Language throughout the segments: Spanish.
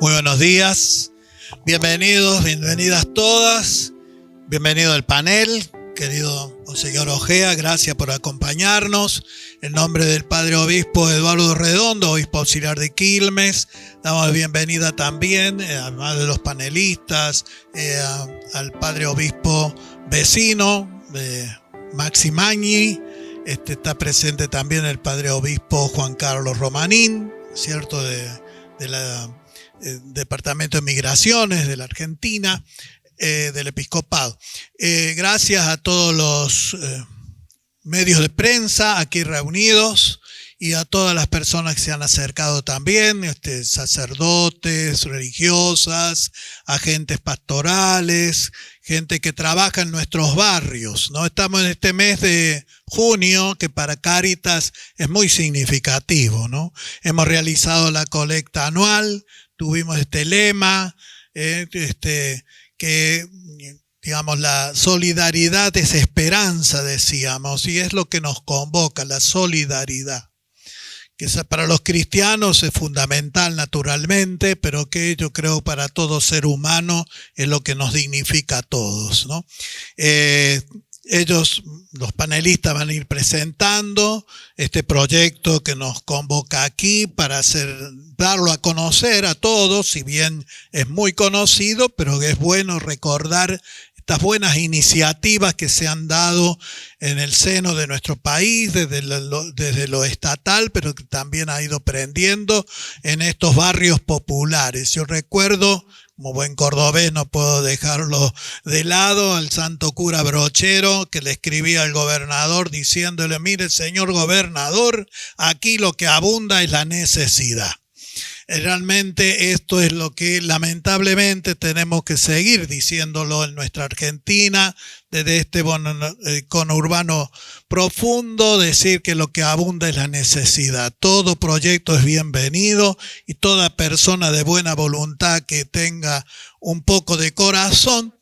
Muy buenos días, bienvenidos, bienvenidas todas, bienvenido al panel, querido Monseñor Ojea, gracias por acompañarnos. En nombre del Padre Obispo Eduardo Redondo, Obispo Auxiliar de Quilmes, damos bienvenida también, además de los panelistas, al Padre Obispo vecino, Maxi Magni. Está presente también el Padre Obispo Juan Carlos Romanín, ¿cierto?, del Departamento de Migraciones de la Argentina, del Episcopado. Gracias a todos los medios de prensa aquí reunidos y a todas las personas que se han acercado también, sacerdotes, religiosas, agentes pastorales, gente que trabaja en nuestros barrios, ¿no? Estamos en este mes de junio que para Cáritas es muy significativo, ¿no? Hemos realizado la colecta anual, tuvimos este lema, que digamos la solidaridad es esperanza, decíamos, y es lo que nos convoca, la solidaridad, que para los cristianos es fundamental naturalmente, pero que yo creo para todo ser humano es lo que nos dignifica a todos, ¿no? Ellos, los panelistas, van a ir presentando este proyecto que nos convoca aquí para darlo a conocer a todos, si bien es muy conocido, pero es bueno recordar estas buenas iniciativas que se han dado en el seno de nuestro país, desde lo estatal, pero que también ha ido prendiendo en estos barrios populares. Yo recuerdo, como buen cordobés no puedo dejarlo de lado, al santo cura Brochero, que le escribía al gobernador diciéndole: mire, señor gobernador, aquí lo que abunda es la necesidad. Realmente esto es lo que lamentablemente tenemos que seguir diciéndolo en nuestra Argentina, desde este conurbano profundo, decir que lo que abunda es la necesidad. Todo proyecto es bienvenido y toda persona de buena voluntad que tenga un poco de corazón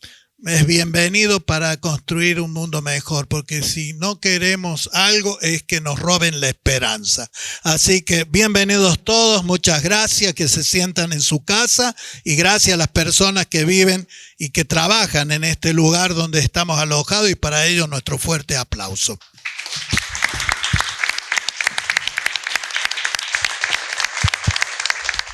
es bienvenido para construir un mundo mejor, porque si no queremos algo es que nos roben la esperanza. Así que bienvenidos todos, muchas gracias, que se sientan en su casa, y gracias a las personas que viven y que trabajan en este lugar donde estamos alojados, y para ello nuestro fuerte aplauso.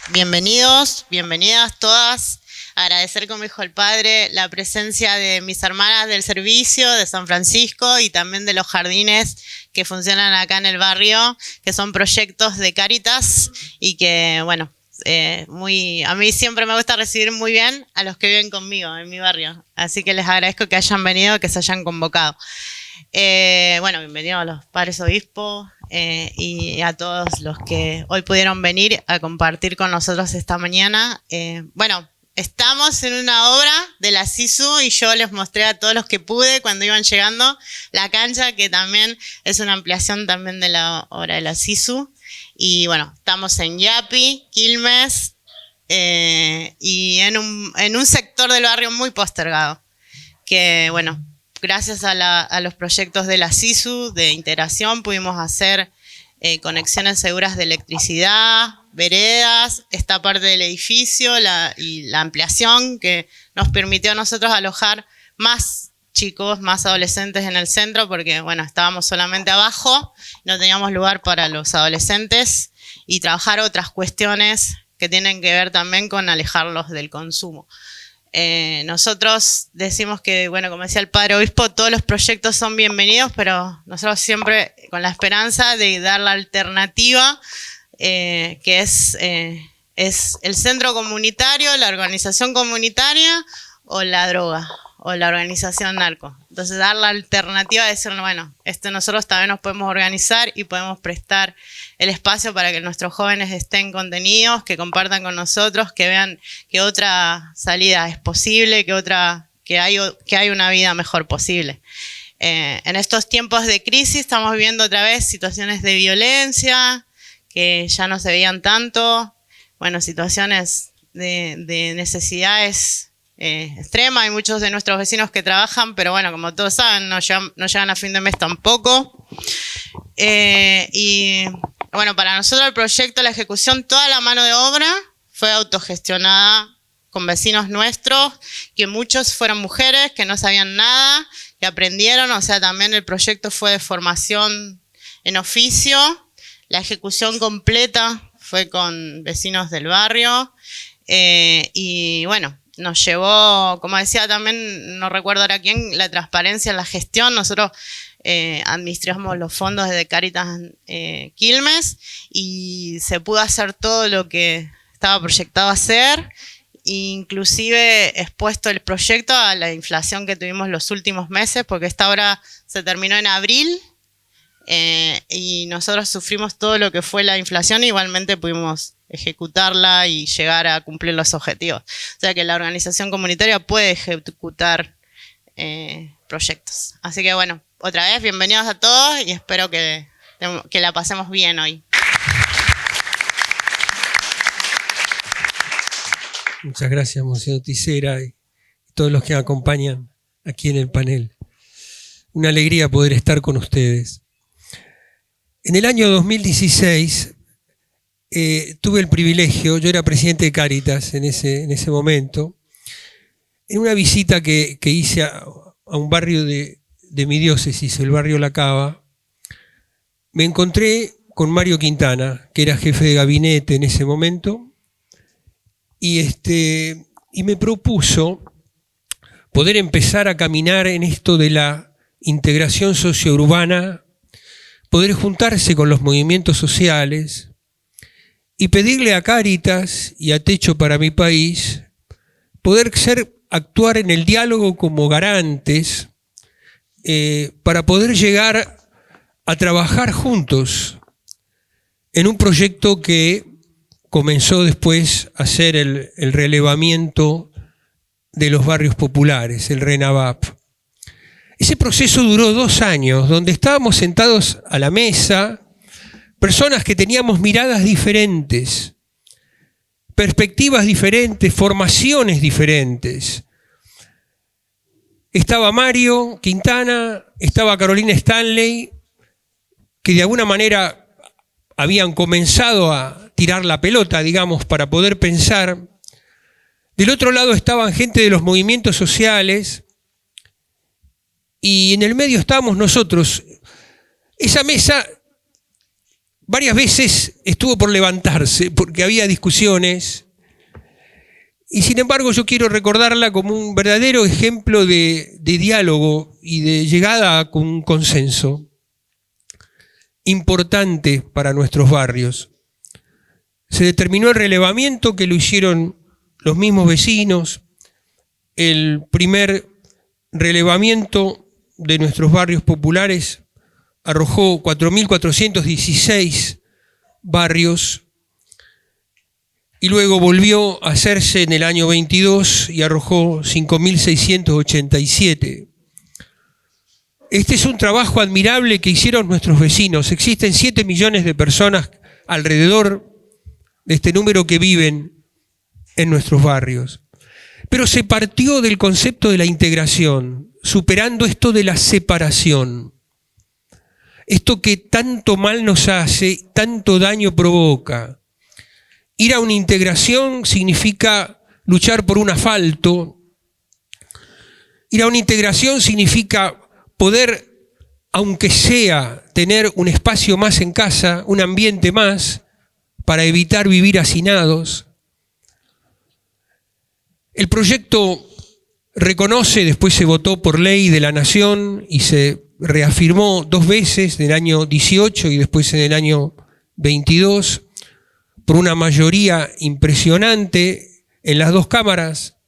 Bienvenidos, bienvenidas todas. Agradecer, como dijo el padre, la presencia de mis hermanas del servicio de San Francisco y también de los jardines que funcionan acá en el barrio, que son proyectos de Cáritas y que, bueno, a mí siempre me gusta recibir muy bien a los que viven conmigo en mi barrio. Así que les agradezco que hayan venido, que se hayan convocado. Bienvenidos a los padres obispos y a todos los que hoy pudieron venir a compartir con nosotros esta mañana. Estamos en una obra de la SISU y yo les mostré a todos los que pude cuando iban llegando la cancha, que también es una ampliación también de la obra de la SISU. Y bueno, estamos en Yapi, Quilmes, y en un sector del barrio muy postergado, que bueno, gracias a los proyectos de la SISU de integración pudimos hacer conexiones seguras de electricidad, veredas, esta parte del edificio y la ampliación que nos permitió a nosotros alojar más chicos, más adolescentes en el centro, porque bueno, estábamos solamente abajo, no teníamos lugar para los adolescentes, y trabajar otras cuestiones que tienen que ver también con alejarlos del consumo. Nosotros decimos que, bueno, como decía el padre obispo, todos los proyectos son bienvenidos, pero nosotros siempre con la esperanza de dar la alternativa, que es el centro comunitario, la organización comunitaria o la droga o la organización narco. Entonces dar la alternativa de decir, bueno, nosotros también nos podemos organizar y podemos prestar el espacio para que nuestros jóvenes estén contenidos, que compartan con nosotros, que vean que otra salida es posible, que hay una vida mejor posible. En estos tiempos de crisis estamos viviendo otra vez situaciones de violencia que ya no se veían tanto, bueno, situaciones de necesidades extremas. Hay muchos de nuestros vecinos que trabajan, pero bueno, como todos saben, no llegan a fin de mes tampoco. Y bueno, para nosotros el proyecto, la ejecución, toda la mano de obra fue autogestionada con vecinos nuestros, que muchos fueron mujeres que no sabían nada, que aprendieron, o sea, también el proyecto fue de formación en oficio, la ejecución completa fue con vecinos del barrio, y bueno, nos llevó, como decía también, no recuerdo ahora quién, la transparencia en la gestión. Nosotros administramos los fondos de Cáritas Quilmes y se pudo hacer todo lo que estaba proyectado hacer, inclusive expuesto el proyecto a la inflación que tuvimos los últimos meses, porque esta obra se terminó en abril y nosotros sufrimos todo lo que fue la inflación, igualmente pudimos ejecutarla y llegar a cumplir los objetivos. O sea que la organización comunitaria puede ejecutar proyectos. Así que bueno, otra vez, bienvenidos a todos y espero que la pasemos bien hoy. Muchas gracias, Monseñor Tisera, y todos los que me acompañan aquí en el panel. Una alegría poder estar con ustedes. En el año 2016 tuve el privilegio, yo era presidente de Cáritas en ese momento, en una visita que hice a un barrio de mi diócesis, el barrio La Cava, me encontré con Mario Quintana, que era jefe de gabinete en ese momento, y me propuso poder empezar a caminar en esto de la integración sociourbana, poder juntarse con los movimientos sociales y pedirle a Cáritas y a Techo para mi País poder actuar en el diálogo como garantes para poder llegar a trabajar juntos en un proyecto que comenzó después a ser el relevamiento de los barrios populares, el RENAVAP. Ese proceso duró 2 años, donde estábamos sentados a la mesa, personas que teníamos miradas diferentes, perspectivas diferentes, formaciones diferentes. Estaba Mario Quintana, estaba Carolina Stanley, que de alguna manera habían comenzado a tirar la pelota, digamos, para poder pensar. Del otro lado estaban gente de los movimientos sociales y en el medio estábamos nosotros. Esa mesa varias veces estuvo por levantarse porque había discusiones y sin embargo yo quiero recordarla como un verdadero ejemplo de diálogo y de llegada a un consenso importante para nuestros barrios. Se determinó el relevamiento que lo hicieron los mismos vecinos, el primer relevamiento de nuestros barrios populares arrojó 4.416 barrios y luego volvió a hacerse en el año 22 y arrojó 5.687. Este es un trabajo admirable que hicieron nuestros vecinos. Existen 7 millones de personas alrededor de este número que viven en nuestros barrios. Pero se partió del concepto de la integración, superando esto de la separación. Esto que tanto mal nos hace, tanto daño provoca. Ir a una integración significa luchar por un asfalto. Ir a una integración significa poder, aunque sea, tener un espacio más en casa, un ambiente más, para evitar vivir hacinados. El proyecto reconoce, después se votó por ley de la Nación y se reafirmó 2 veces, en el año 18 y después en el año 22, por una mayoría impresionante en las 2 cámaras.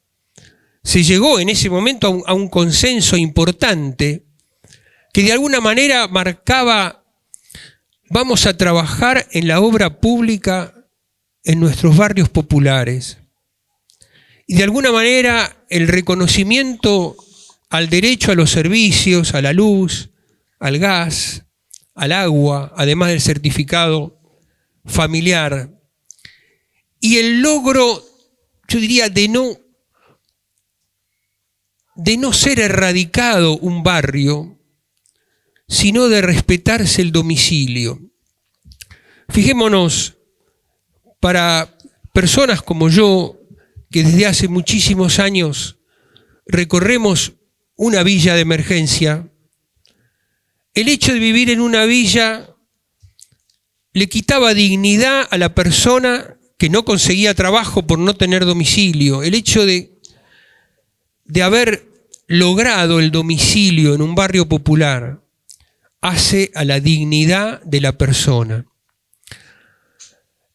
Se llegó en ese momento a un consenso importante que de alguna manera marcaba: vamos a trabajar en la obra pública en nuestros barrios populares. Y de alguna manera el reconocimiento al derecho a los servicios, a la luz, al gas, al agua, además del certificado familiar. Y el logro, yo diría, de no ser erradicado un barrio, sino de respetarse el domicilio. Fijémonos, para personas como yo, que desde hace muchísimos años recorremos una villa de emergencia, el hecho de vivir en una villa le quitaba dignidad a la persona que no conseguía trabajo por no tener domicilio. El hecho de haber logrado el domicilio en un barrio popular hace a la dignidad de la persona.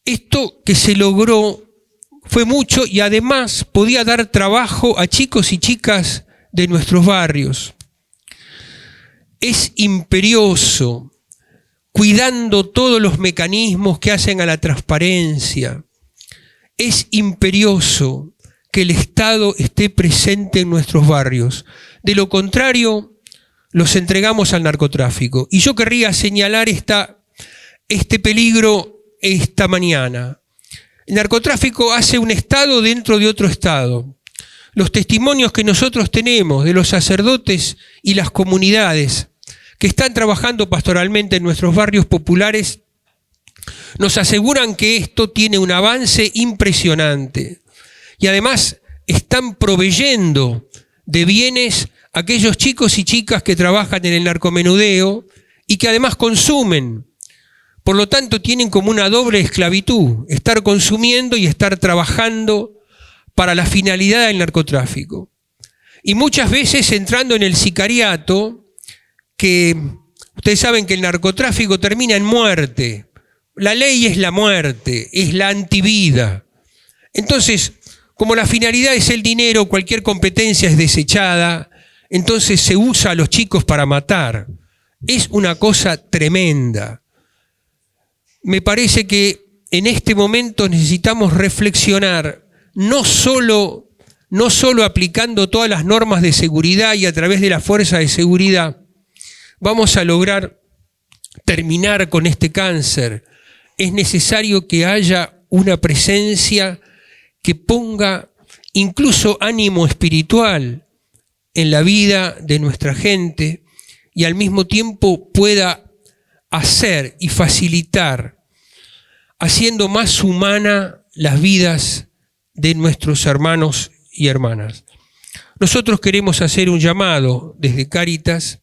Esto que se logró fue mucho y además podía dar trabajo a chicos y chicas de nuestros barrios. Es imperioso, cuidando todos los mecanismos que hacen a la transparencia, es imperioso que el Estado esté presente en nuestros barrios. De lo contrario, los entregamos al narcotráfico. Y yo querría señalar este peligro esta mañana. El narcotráfico hace un Estado dentro de otro Estado. Los testimonios que nosotros tenemos de los sacerdotes y las comunidades que están trabajando pastoralmente en nuestros barrios populares nos aseguran que esto tiene un avance impresionante. Y además están proveyendo de bienes a aquellos chicos y chicas que trabajan en el narcomenudeo y que además consumen. Por lo tanto, tienen como una doble esclavitud, estar consumiendo y estar trabajando para la finalidad del narcotráfico. Y muchas veces entrando en el sicariato, que ustedes saben que el narcotráfico termina en muerte. La ley es la muerte, es la antivida. Entonces, como la finalidad es el dinero, cualquier competencia es desechada, entonces se usa a los chicos para matar. Es una cosa tremenda. Me parece que en este momento necesitamos reflexionar, no solo aplicando todas las normas de seguridad y a través de la fuerza de seguridad, vamos a lograr terminar con este cáncer. Es necesario que haya una presencia que ponga incluso ánimo espiritual en la vida de nuestra gente y al mismo tiempo pueda hacer y facilitar, haciendo más humana las vidas de nuestros hermanos y hermanas. Nosotros queremos hacer un llamado desde Cáritas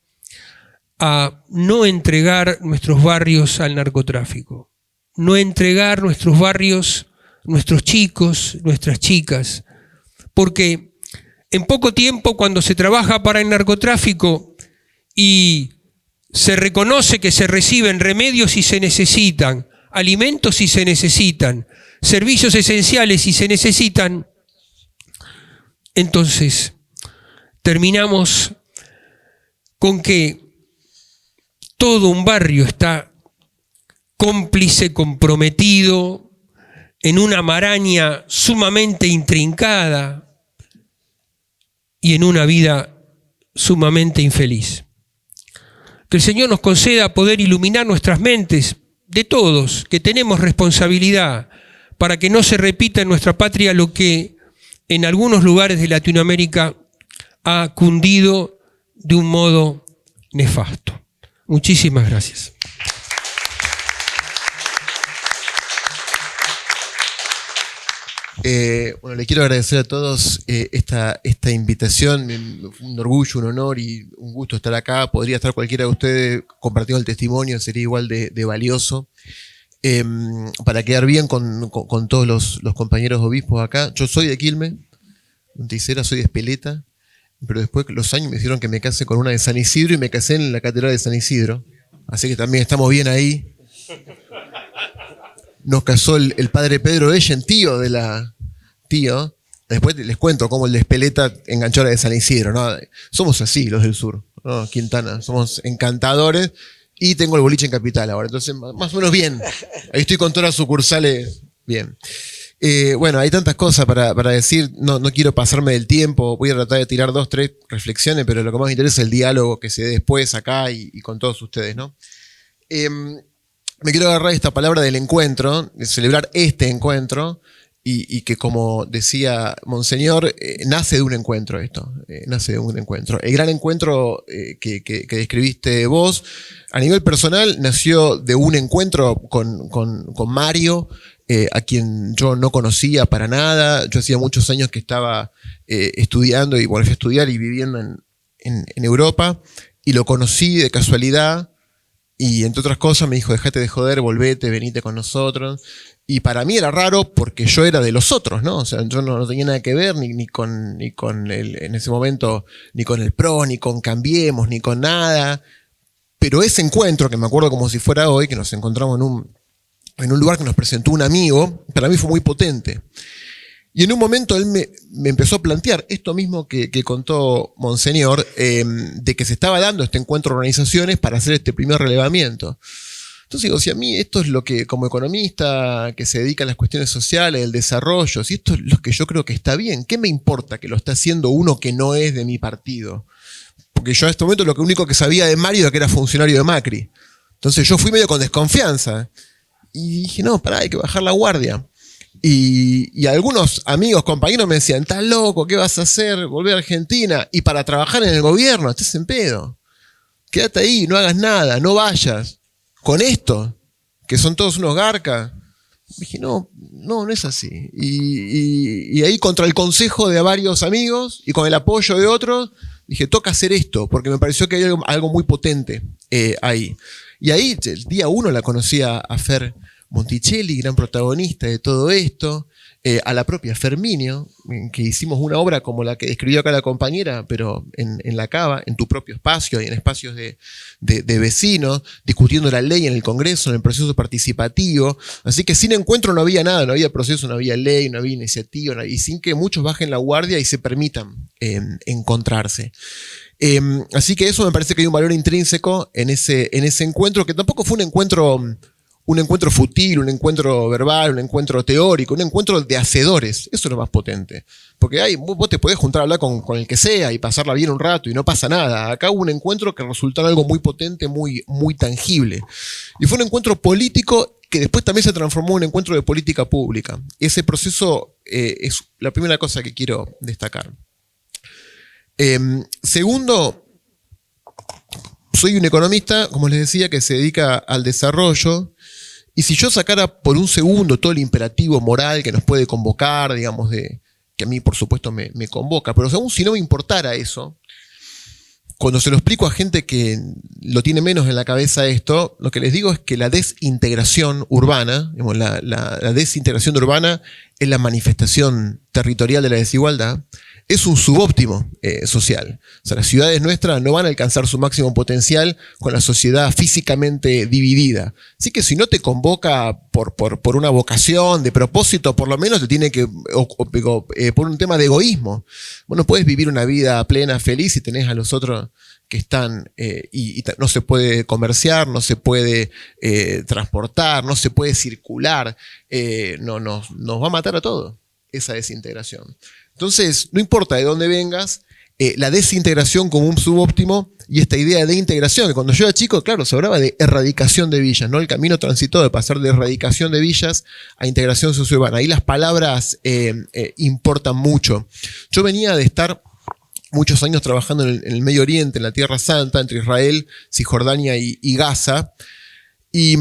a no entregar nuestros barrios al narcotráfico, no entregar nuestros barrios, nuestros chicos, nuestras chicas, porque en poco tiempo cuando se trabaja para el narcotráfico y se reconoce que se reciben remedios si se necesitan, alimentos si se necesitan, servicios esenciales si se necesitan, entonces terminamos con que todo un barrio está cómplice, comprometido, en una maraña sumamente intrincada y en una vida sumamente infeliz. Que el Señor nos conceda poder iluminar nuestras mentes de todos, que tenemos responsabilidad para que no se repita en nuestra patria lo que en algunos lugares de Latinoamérica ha cundido de un modo nefasto. Muchísimas gracias. Bueno, le quiero agradecer a todos esta invitación, un orgullo, un honor y un gusto estar acá. Podría estar cualquiera de ustedes compartiendo el testimonio, sería igual de valioso. Para quedar bien con todos los compañeros obispos acá. Yo soy de Quilmes, Monticera, soy de Espeleta, pero después los años me hicieron que me case con una de San Isidro y me casé en la Catedral de San Isidro. Así que también estamos bien ahí. Nos casó el padre Pedro Echen, tío. Después les cuento cómo el de Espeleta enganchó a la de San Isidro, ¿no? Somos así, los del sur, ¿no? Quintana, somos encantadores. Y tengo el boliche en Capital ahora, entonces más o menos bien. Ahí estoy con todas las sucursales bien. Bueno, hay tantas cosas para decir, no quiero pasarme del tiempo, voy a tratar de tirar 2, 3 reflexiones, pero lo que más me interesa es el diálogo que se dé después acá y con todos ustedes, ¿no? Me quiero agarrar esta palabra del encuentro, de celebrar este encuentro, y que como decía Monseñor, nace de un encuentro esto, nace de un encuentro. El gran encuentro que describiste vos, a nivel personal, nació de un encuentro con Mario, a quien yo no conocía para nada. Yo hacía muchos años que estaba estudiando y volví a estudiar y viviendo en Europa, y lo conocí de casualidad, y entre otras cosas me dijo: dejate de joder, volvete, venite con nosotros. Y para mí era raro porque yo era de los otros, ¿no? O sea, yo no tenía nada que ver ni con en ese momento, ni con el PRO, ni con Cambiemos, ni con nada. Pero ese encuentro, que me acuerdo como si fuera hoy, que nos encontramos en un lugar que nos presentó un amigo, para mí fue muy potente. Y en un momento él me empezó a plantear esto mismo que contó Monseñor, de que se estaba dando este encuentro de organizaciones para hacer este primer relevamiento. Entonces digo, si a mí esto es lo que, como economista que se dedica a las cuestiones sociales, el desarrollo, si esto es lo que yo creo que está bien, ¿qué me importa que lo esté haciendo uno que no es de mi partido? Porque yo en este momento lo único que sabía de Mario era que era funcionario de Macri. Entonces yo fui medio con desconfianza. Y dije, no, pará, hay que bajar la guardia. Y algunos amigos, compañeros me decían: estás loco, ¿qué vas a hacer? Volver a Argentina. Y para trabajar en el gobierno, estás en pedo. Quédate ahí, no hagas nada, no vayas. Con esto, que son todos unos garcas. Dije, no es así. Y ahí, contra el consejo de varios amigos y con el apoyo de otros, dije, toca hacer esto, porque me pareció que hay algo muy potente ahí. Y ahí, el día 1 la conocí a Fer Monticelli, gran protagonista de todo esto, a la propia Ferminio, que hicimos una obra como la que describió acá la compañera, pero en la Cava, en tu propio espacio y en espacios de vecinos, discutiendo la ley en el Congreso, en el proceso participativo. Así que sin encuentro no había nada, no había proceso, no había ley, no había iniciativa, y sin que muchos bajen la guardia y se permitan encontrarse. Así que eso me parece que hay un valor intrínseco en ese encuentro, que tampoco fue un encuentro fútil, un encuentro verbal, un encuentro teórico, un encuentro de hacedores. Eso es lo más potente. Porque vos te podés juntar a hablar con el que sea y pasarla bien un rato y no pasa nada. Acá hubo un encuentro que resultó en algo muy potente, muy, muy tangible. Y fue un encuentro político que después también se transformó en un encuentro de política pública. Ese proceso es la primera cosa que quiero destacar. Segundo, soy un economista, como les decía, que se dedica al desarrollo. Y si yo sacara por un segundo todo el imperativo moral que nos puede convocar, digamos, que a mí por supuesto me convoca, pero aún si no me importara eso, cuando se lo explico a gente que lo tiene menos en la cabeza esto, lo que les digo es que la desintegración urbana, digamos, la desintegración urbana es la manifestación territorial de la desigualdad, es un subóptimo social. O sea, las ciudades nuestras no van a alcanzar su máximo potencial con la sociedad físicamente dividida. Así que si no te convoca por una vocación, de propósito, por lo menos te tiene que, por un tema de egoísmo. Vos no puedes vivir una vida plena, feliz, si tenés a los otros que están y no se puede comerciar, no se puede transportar, no se puede circular. Nos va a matar a todos esa desintegración. Entonces, no importa de dónde vengas, la desintegración como un subóptimo y esta idea de integración, que cuando yo era chico, claro, se hablaba de erradicación de villas, ¿no? El camino transitó de pasar de erradicación de villas a integración sociourbana. Ahí las palabras importan mucho. Yo venía de estar muchos años trabajando en el Medio Oriente, en la Tierra Santa, entre Israel, Cisjordania y Gaza, y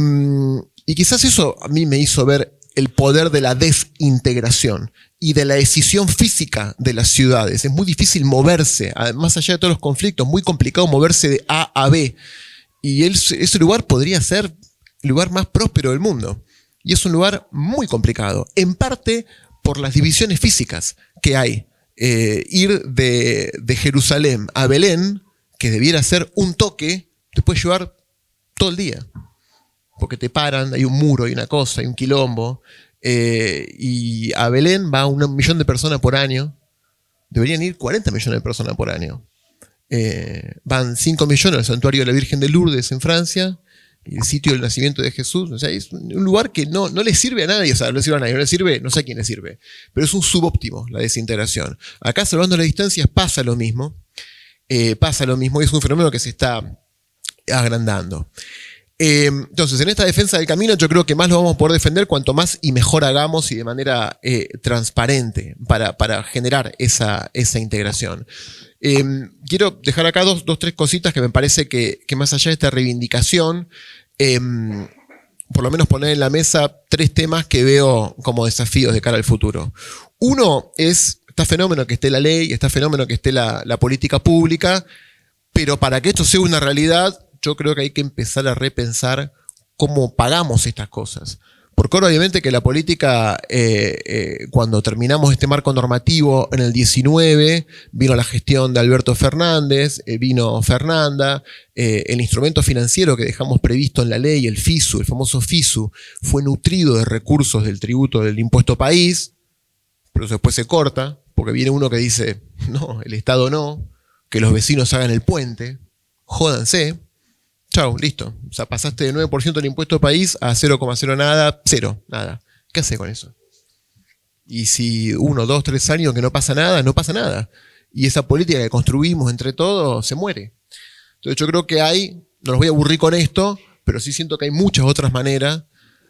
quizás eso a mí me hizo ver el poder de la desintegración y de la decisión física de las ciudades. Es muy difícil moverse, más allá de todos los conflictos, muy complicado moverse de A a B. Y ese lugar podría ser el lugar más próspero del mundo. Y es un lugar muy complicado, en parte por las divisiones físicas que hay. Ir de Jerusalén a Belén, que debiera ser un toque, te puede llevar todo el día. Porque te paran, hay un muro, hay una cosa, hay un quilombo. Y a Belén va 1 millón de personas por año. Deberían ir 40 millones de personas por año. Van 5 millones al santuario de la Virgen de Lourdes en Francia, el sitio del nacimiento de Jesús. O sea, es un lugar que no le sirve a nadie. O sea, no le sirve a nadie, no le sirve, no sé a quién le sirve. Pero es un subóptimo la desintegración. Acá, salvando las distancias, pasa lo mismo. Y es un fenómeno que se está agrandando. Entonces, en esta defensa del camino yo creo que más lo vamos a poder defender cuanto más y mejor hagamos y de manera transparente para generar esa integración. Quiero dejar acá dos, tres cositas que me parece que más allá de esta reivindicación, por lo menos poner en la mesa 3 temas que veo como desafíos de cara al futuro. Uno es, está fenómeno que esté la ley, está fenómeno que esté la política pública, pero para que esto sea una realidad, yo creo que hay que empezar a repensar cómo pagamos estas cosas. Porque ahora obviamente que la política, cuando terminamos este marco normativo en el 19, vino la gestión de Alberto Fernández, vino Fernanda, el instrumento financiero que dejamos previsto en la ley, el FISU, el famoso FISU, fue nutrido de recursos del tributo del impuesto país, pero después se corta, porque viene uno que dice, no, el Estado no, que los vecinos hagan el puente, jódanse. Chau, listo. O sea, pasaste de 9% del impuesto país a 0,0 nada, 0, nada. ¿Qué haces con eso? Y si 1, 2, 3 años que no pasa nada, no pasa nada. Y esa política que construimos entre todos se muere. Entonces yo creo que no los voy a aburrir con esto, pero sí siento que hay muchas otras maneras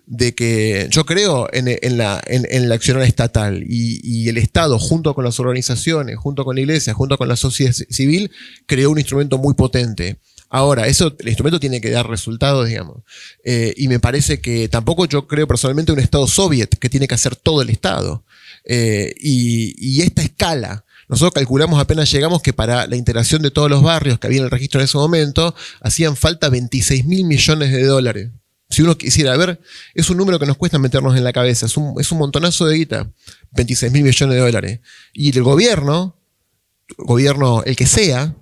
de que yo creo en la acción estatal y el Estado, junto con las organizaciones, junto con la iglesia, junto con la sociedad civil, creó un instrumento muy potente. Ahora, el instrumento tiene que dar resultados, digamos. Y me parece que tampoco yo creo personalmente un Estado soviet que tiene que hacer todo el Estado. Y esta escala, nosotros calculamos apenas llegamos que para la integración de todos los barrios que había en el registro en ese momento, hacían falta 26.000 millones de dólares. Si uno quisiera ver, es un número que nos cuesta meternos en la cabeza, es un montonazo de guita, 26.000 millones de dólares. Y el gobierno, el que sea,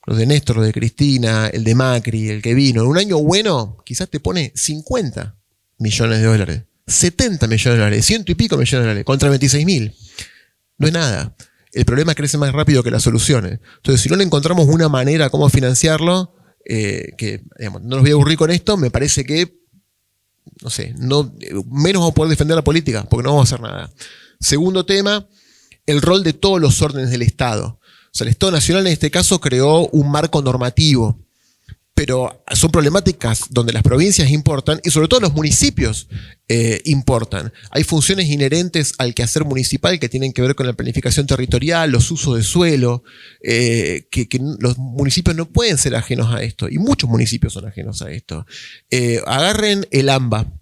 los de Néstor, los de Cristina, el de Macri, el que vino, en un año bueno, quizás te pone 50 millones de dólares, 70 millones de dólares, 100 y pico millones de dólares, contra 26.000. No es nada. El problema crece más rápido que las soluciones. Entonces, si no le encontramos una manera cómo financiarlo, que digamos, no los voy a aburrir con esto, me parece que, no sé, menos vamos a poder defender la política, porque no vamos a hacer nada. Segundo tema, el rol de todos los órdenes del Estado. O sea, el Estado Nacional en este caso creó un marco normativo, pero son problemáticas donde las provincias importan y sobre todo los municipios importan. Hay funciones inherentes al quehacer municipal que tienen que ver con la planificación territorial, los usos de suelo, que los municipios no pueden ser ajenos a esto, y muchos municipios son ajenos a esto. Agarren el AMBA,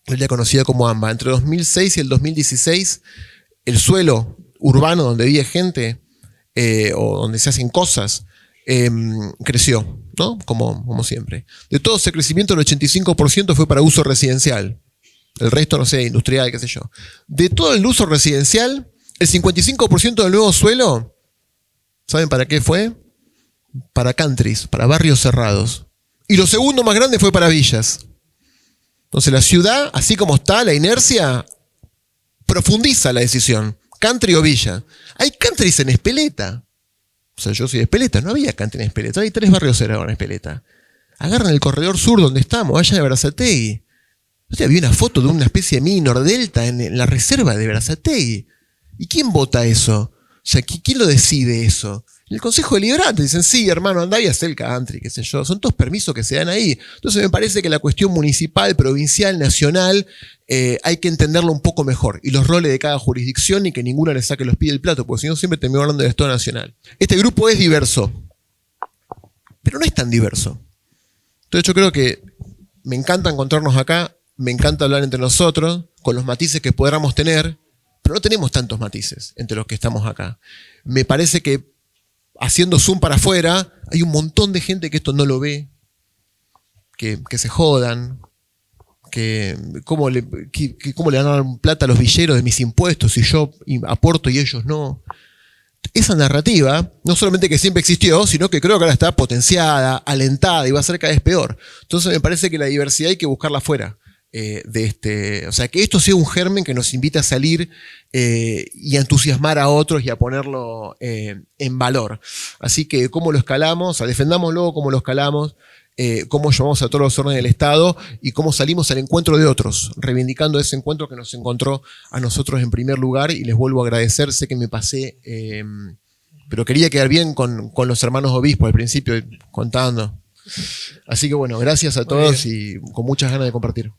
el ya conocido como AMBA. Entre 2006 y el 2016, el suelo urbano donde vive gente, o donde se hacen cosas, creció, ¿no? Como siempre. De todo ese crecimiento, el 85% fue para uso residencial. El resto, no sé, industrial, qué sé yo. De todo el uso residencial, el 55% del nuevo suelo, ¿saben para qué fue? Para countries, para barrios cerrados. Y lo segundo más grande fue para villas. Entonces la ciudad, así como está, la inercia, profundiza la decisión. Country o villa. Hay countries en Espeleta. O sea, yo soy de Espeleta, no había country en Espeleta. Hay 3 barrios cerrados en Espeleta. Agarran el corredor sur donde estamos, allá de Berazategui. O sea, vi una foto de una especie de mini Nordelta en la reserva de Berazategui. ¿Y quién vota eso? O sea, ¿quién lo decide eso? El Consejo Deliberante. Dicen, sí, hermano, andá y haz el country, qué sé yo. Son todos permisos que se dan ahí. Entonces me parece que la cuestión municipal, provincial, nacional, hay que entenderlo un poco mejor. Y los roles de cada jurisdicción y que ninguna le saque los pies del plato, porque si no siempre termino hablando del Estado Nacional. Este grupo es diverso, pero no es tan diverso. Entonces yo creo que me encanta encontrarnos acá, me encanta hablar entre nosotros, con los matices que podamos tener, pero no tenemos tantos matices entre los que estamos acá. Me parece que haciendo zoom para afuera, hay un montón de gente que esto no lo ve, que se jodan, que cómo le van a dar plata a los villeros de mis impuestos si yo aporto y ellos no. Esa narrativa, no solamente que siempre existió, sino que creo que ahora está potenciada, alentada y va a ser cada vez peor. Entonces me parece que la diversidad hay que buscarla afuera. O sea, que esto sea un germen que nos invite a salir y a entusiasmar a otros y a ponerlo en valor. Así que cómo lo escalamos, defendámoslo, cómo lo escalamos, cómo llamamos a todos los órdenes del Estado y cómo salimos al encuentro de otros, reivindicando ese encuentro que nos encontró a nosotros en primer lugar. Y les vuelvo a agradecer, sé que me pasé, pero quería quedar bien con los hermanos obispos al principio contando. Así que bueno, gracias a todos y con muchas ganas de compartir.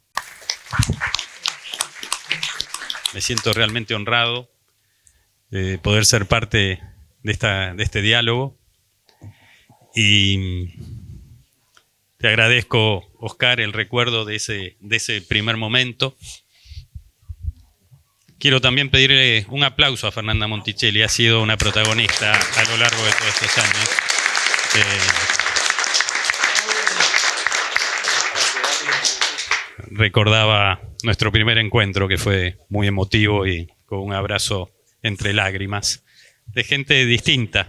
Me siento realmente honrado de poder ser parte de este diálogo y Te agradezco, Oscar, el recuerdo de ese primer momento. Quiero también pedirle un aplauso a Fernanda Monticelli. Ha sido una protagonista a lo largo de todos estos años. Recordaba nuestro primer encuentro, que fue muy emotivo y con un abrazo entre lágrimas, de gente distinta,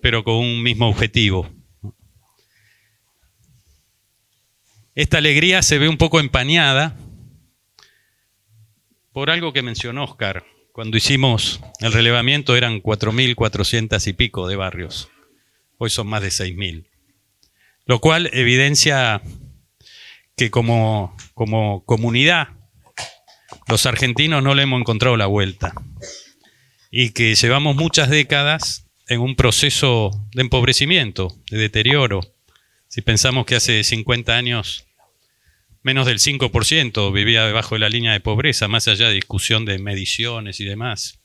pero con un mismo objetivo. Esta alegría se ve un poco empañada por algo que mencionó Oscar. Cuando hicimos el relevamiento eran 4.400 y pico de barrios. Hoy son más de 6.000. Lo cual evidencia que como comunidad los argentinos no le hemos encontrado la vuelta y que llevamos muchas décadas en un proceso de empobrecimiento, de deterioro. Si pensamos que hace 50 años menos del 5% vivía debajo de la línea de pobreza, más allá de discusión de mediciones y demás,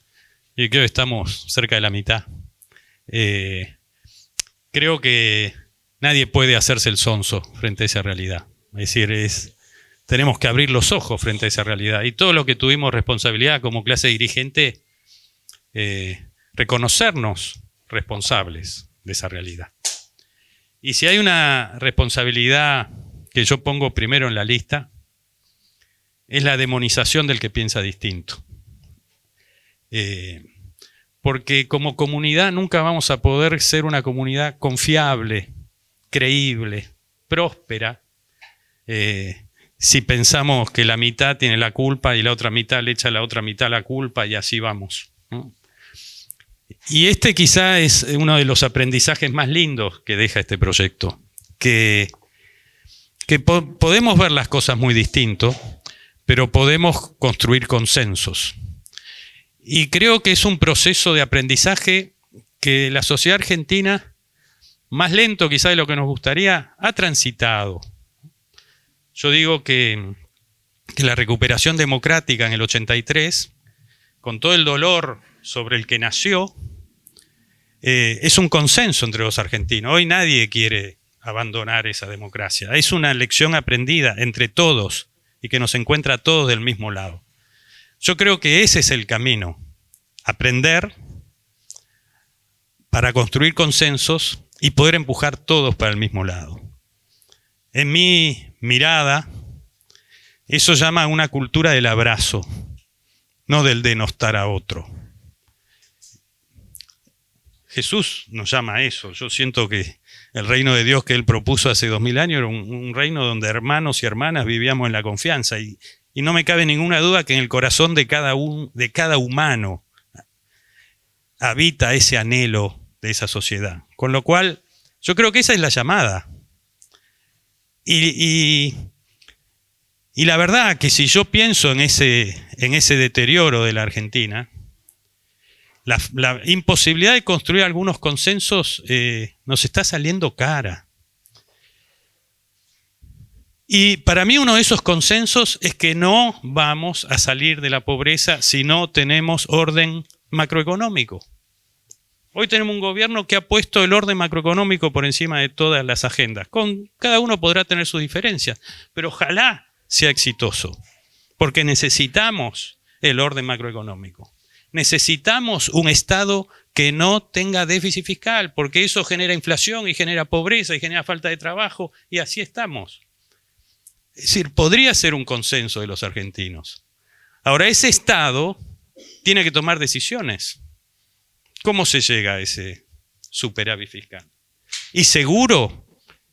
y que hoy estamos cerca de la mitad. Creo que nadie puede hacerse el sonso frente a esa realidad. Es decir, tenemos que abrir los ojos frente a esa realidad. Y todo lo que tuvimos responsabilidad como clase dirigente, reconocernos responsables de esa realidad. Y si hay una responsabilidad que yo pongo primero en la lista, es la demonización del que piensa distinto. Porque como comunidad nunca vamos a poder ser una comunidad confiable, creíble, próspera, si pensamos que la mitad tiene la culpa y la otra mitad le echa a la otra mitad la culpa y así vamos, ¿no? Y este quizá es uno de los aprendizajes más lindos que deja este proyecto, que podemos ver las cosas muy distinto, pero podemos construir consensos. Y creo que es un proceso de aprendizaje que la sociedad argentina, más lento quizá de lo que nos gustaría, ha transitado. Yo digo que la recuperación democrática en el 83, con todo el dolor sobre el que nació, es un consenso entre los argentinos. Hoy nadie quiere abandonar esa democracia. Es una lección aprendida entre todos y que nos encuentra a todos del mismo lado. Yo creo que ese es el camino. Aprender para construir consensos y poder empujar todos para el mismo lado. En mi mirada, eso llama a una cultura del abrazo, no del denostar a otro. Jesús nos llama a eso. Yo siento que el reino de Dios que Él propuso hace 2000 años era un reino donde hermanos y hermanas vivíamos en la confianza. Y no me cabe ninguna duda que en el corazón de cada humano habita ese anhelo de esa sociedad. Con lo cual, yo creo que esa es la llamada. Y la verdad que si yo pienso en ese deterioro de la Argentina, la imposibilidad de construir algunos consensos nos está saliendo cara. Y para mí uno de esos consensos es que no vamos a salir de la pobreza si no tenemos orden macroeconómico. Hoy tenemos un gobierno que ha puesto el orden macroeconómico por encima de todas las agendas. Cada uno podrá tener sus diferencias, pero ojalá sea exitoso, porque necesitamos el orden macroeconómico. Necesitamos un Estado que no tenga déficit fiscal, porque eso genera inflación y genera pobreza y genera falta de trabajo, y así estamos. Es decir, podría ser un consenso de los argentinos. Ahora, ese Estado tiene que tomar decisiones. ¿Cómo se llega a ese superávit fiscal? Y seguro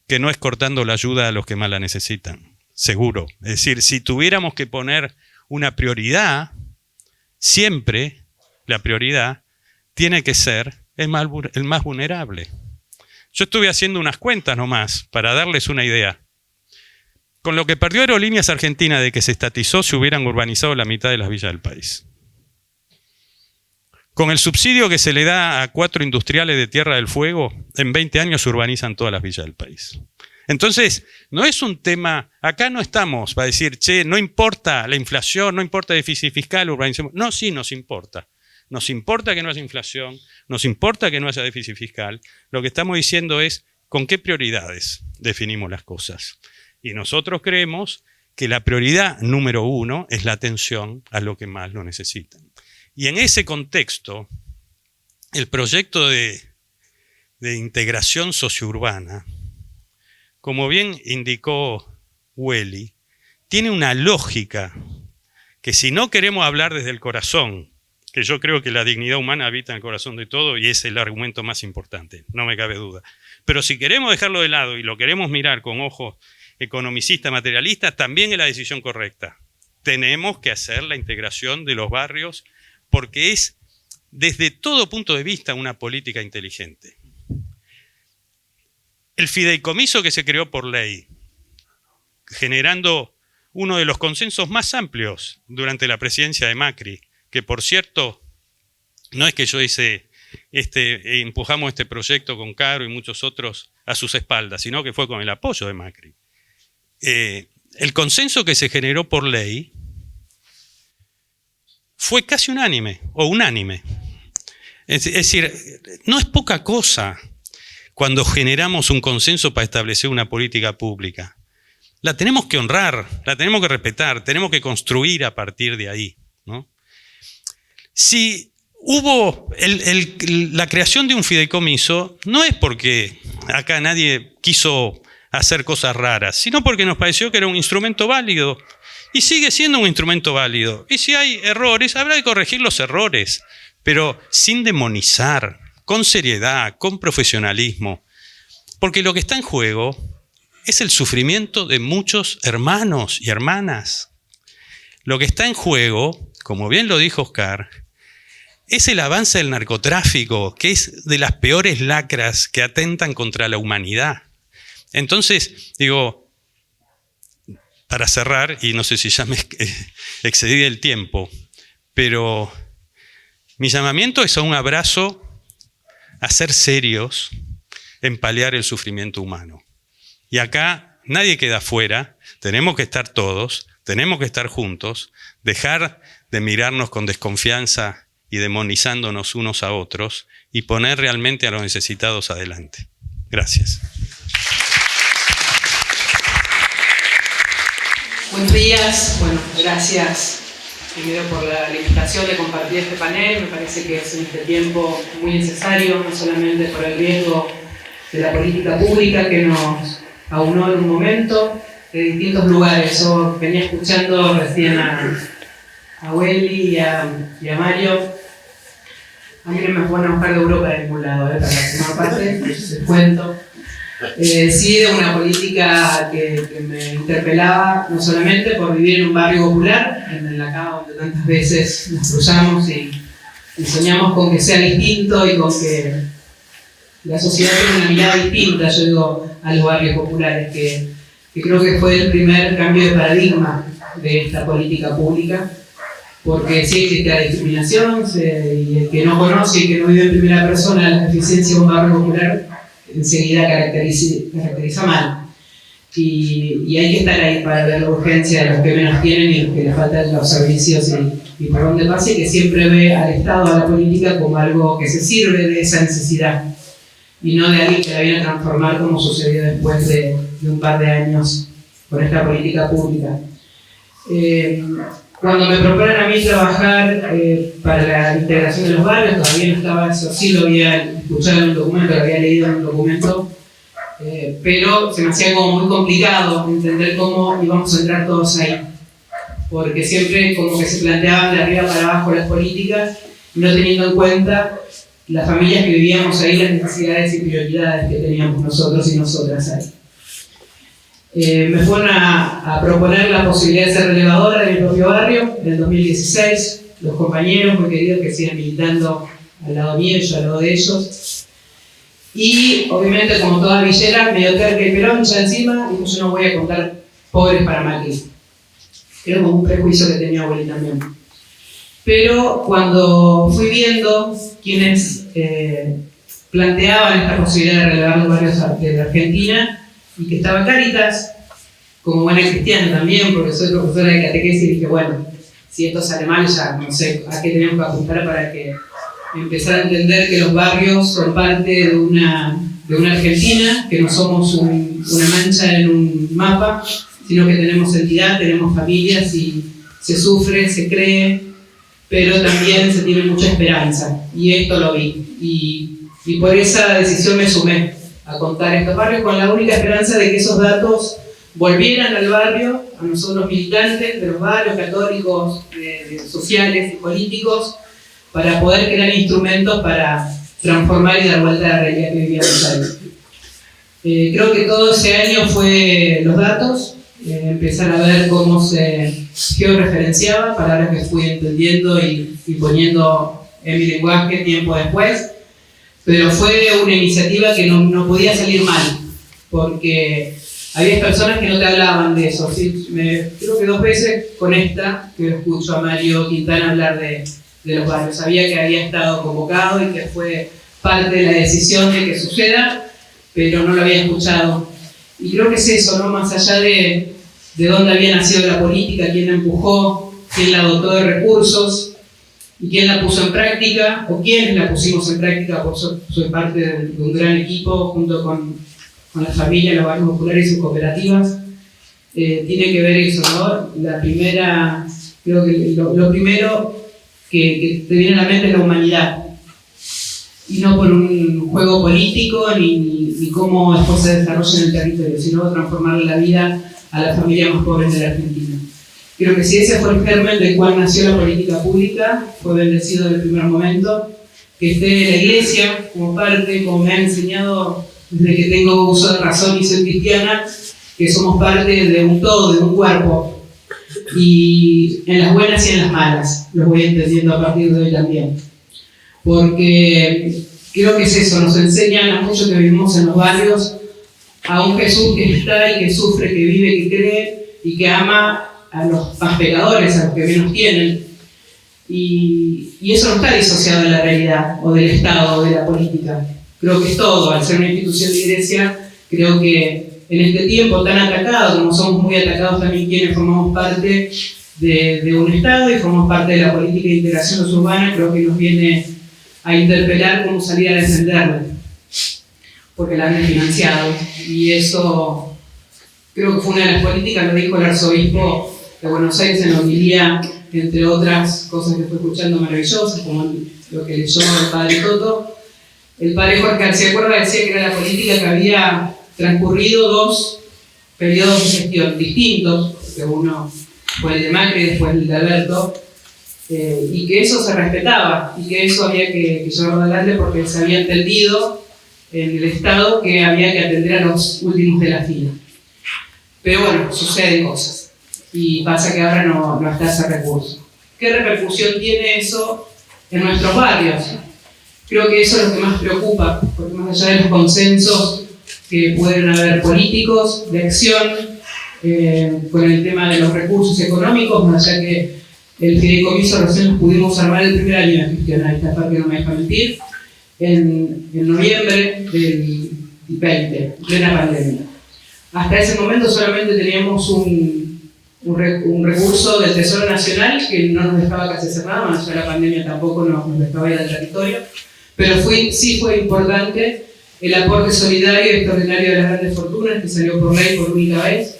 que no es cortando la ayuda a los que más la necesitan. Seguro. Es decir, si tuviéramos que poner una prioridad, siempre la prioridad tiene que ser el más vulnerable. Yo estuve haciendo unas cuentas nomás para darles una idea. Con lo que perdió Aerolíneas Argentinas de que se estatizó, se hubieran urbanizado la mitad de las villas del país. Con el subsidio que se le da a 4 industriales de Tierra del Fuego, en 20 años se urbanizan todas las villas del país. Entonces, no es un tema, acá no estamos para decir, che, no importa la inflación, no importa el déficit fiscal, urbanicemos. No, sí nos importa. Nos importa que no haya inflación, nos importa que no haya déficit fiscal. Lo que estamos diciendo es con qué prioridades definimos las cosas. Y nosotros creemos que la prioridad número 1 es la atención a lo que más lo necesitan. Y en ese contexto, el proyecto de integración sociourbana, como bien indicó Welly, tiene una lógica que si no queremos hablar desde el corazón, que yo creo que la dignidad humana habita en el corazón de todo y es el argumento más importante, no me cabe duda. Pero si queremos dejarlo de lado y lo queremos mirar con ojos economicistas, materialistas, también es la decisión correcta. Tenemos que hacer la integración de los barrios porque es, desde todo punto de vista, una política inteligente. El fideicomiso que se creó por ley, generando uno de los consensos más amplios durante la presidencia de Macri, que por cierto, no es que yo empujamos este proyecto con Caro y muchos otros a sus espaldas, sino que fue con el apoyo de Macri. El consenso que se generó por ley fue casi unánime, o unánime. Es decir, no es poca cosa cuando generamos un consenso para establecer una política pública. La tenemos que honrar, la tenemos que respetar, tenemos que construir a partir de ahí, ¿no? Si hubo la creación de un fideicomiso, no es porque acá nadie quiso hacer cosas raras, sino porque nos pareció que era un instrumento válido y sigue siendo un instrumento válido. Y si hay errores, habrá que corregir los errores, pero sin demonizar, con seriedad, con profesionalismo, porque lo que está en juego es el sufrimiento de muchos hermanos y hermanas. Lo que está en juego, como bien lo dijo Oscar, es el avance del narcotráfico, que es de las peores lacras que atentan contra la humanidad. Entonces, digo, para cerrar, y no sé si ya me excedí del tiempo, pero mi llamamiento es a un abrazo, a ser serios en paliar el sufrimiento humano. Y acá nadie queda fuera, tenemos que estar todos, tenemos que estar juntos, dejar de mirarnos con desconfianza y demonizándonos unos a otros y poner realmente a los necesitados adelante. Gracias. Buenos días, bueno, gracias primero por la invitación de compartir este panel. Me parece que es en este tiempo muy necesario, no solamente por el riesgo de la política pública que nos aunó en un momento de distintos lugares. Yo venía escuchando recién a Welly y a Mario. A mí no me van a buscar de Europa de ningún lado, para formar parte, les cuento. Sí, de una política que me interpelaba, no solamente por vivir en un barrio popular, en la acá donde tantas veces nos cruzamos y soñamos con que sea distinto y con que la sociedad tenga una mirada distinta, yo digo, a los barrios populares, que creo que fue el primer cambio de paradigma de esta política pública, porque sí existe la discriminación, y el que no conoce y que no vive en primera persona la eficiencia de un barrio popular, enseguida caracteriza mal. Y hay que estar ahí para ver la urgencia de los que menos tienen y los que les faltan los servicios y por dónde pasa, y que siempre ve al Estado, a la política, como algo que se sirve de esa necesidad y no de alguien que la viene a transformar, como sucedió después de un par de años con esta política pública. Cuando me proponen a mí trabajar para la integración de los barrios, todavía no estaba eso, sí lo había escuchado en un documento, lo había leído en un documento, pero se me hacía como muy complicado entender cómo íbamos a entrar todos ahí, porque siempre como que se planteaban de arriba para abajo las políticas, no teniendo en cuenta las familias que vivíamos ahí, las necesidades y prioridades que teníamos nosotros y nosotras ahí. Me fueron a proponer la posibilidad de ser relevadora de mi propio barrio en el 2016, los compañeros muy queridos que siguen militando al lado mío y yo al lado de ellos. Y obviamente, como toda villera, medio terca y peroncha encima, y yo no voy a contar pobres para Macri. Era como un prejuicio que tenía Willy también. Pero cuando fui viendo quienes planteaban esta posibilidad de relevar los barrios de la Argentina, y que estaba Cáritas, como buena cristiana también, porque soy profesora de catequesis, y dije, bueno, si esto sale mal, ya no sé a qué tenemos que apuntar para que empezar a entender que los barrios son parte de una de una Argentina, que no somos una mancha en un mapa, sino que tenemos entidad, tenemos familias y se sufre, se cree, pero también se tiene mucha esperanza. Y esto lo vi. Y por esa decisión me sumé a contar estos barrios con la única esperanza de que esos datos volvieran al barrio, a nosotros militantes de los barrios católicos, sociales y políticos, para poder crear instrumentos para transformar y dar vuelta a la realidad que vivíamos ahí. Creo que todo ese año fue los datos, empezar a ver cómo se georreferenciaba, palabras que fui entendiendo y poniendo en mi lenguaje tiempo después, pero fue una iniciativa que no podía salir mal, porque había personas que no te hablaban de eso. ¿Sí? Creo que 2 veces con esta que escucho a Mario Quintana hablar de los barrios. Sabía que había estado convocado y que fue parte de la decisión de que suceda, pero no lo había escuchado. Y creo que es eso, ¿no? Más allá de dónde había nacido la política, quién la empujó, quién la dotó de recursos y quién la puso en práctica, o quiénes la pusimos en práctica, por soy parte de un gran equipo junto con la familia, los barrios populares y sus cooperativas. Tiene que ver eso, ¿no? La primera, creo que lo primero que te viene a la mente es la humanidad, y no por un juego político ni cómo después se desarrolla en el territorio, sino transformar la vida a las familias más pobres de la Argentina. Creo que si ese fue el germen del cual nació la política pública, fue bendecido desde el primer momento, que esté la Iglesia como parte, como me ha enseñado desde que tengo uso de razón y soy cristiana, que somos parte de un todo, de un cuerpo, y en las buenas y en las malas, lo voy entendiendo a partir de hoy también. Porque creo que es eso, nos enseñan a muchos que vivimos en los barrios a un Jesús que está y que sufre, que vive, que cree y que ama a los más pecadores, a los que menos tienen. Y eso no está disociado de la realidad o del Estado o de la política. Creo que es todo. Al ser una institución de iglesia, creo que en este tiempo tan atacado, como somos muy atacados también quienes formamos parte de un Estado y formamos parte de la política de integración urbana, creo que nos viene a interpelar cómo salir a defenderla, porque la han financiado. Y eso creo que fue una de las políticas, lo dijo el arzobispo de Buenos Aires en la homilía, entre otras cosas que fue escuchando maravillosas, como lo que leyó el padre Toto. El padre Jorge García Cuerva decía que era la política que había transcurrido 2 periodos de gestión distintos, porque uno fue el de Macri y después el de Alberto, y que eso se respetaba y que eso había que llevarlo adelante porque se había entendido en el Estado que había que atender a los últimos de la fila. Pero bueno, suceden cosas y pasa que ahora no está ese recurso. ¿Qué repercusión tiene eso en nuestros barrios? Creo que eso es lo que más preocupa, porque más allá de los consensos que pueden haber políticos, de acción, con el tema de los recursos económicos, más allá que el fideicomiso recién nos pudimos armar el primer año de gestión, esta parte no me deja mentir, en noviembre del 20, plena pandemia. Hasta ese momento solamente teníamos un recurso del Tesoro Nacional que no nos dejaba casi hacer nada, más allá de la pandemia tampoco nos dejaba ir al territorio, pero sí fue importante el aporte solidario y extraordinario de las grandes fortunas que salió por ley por única vez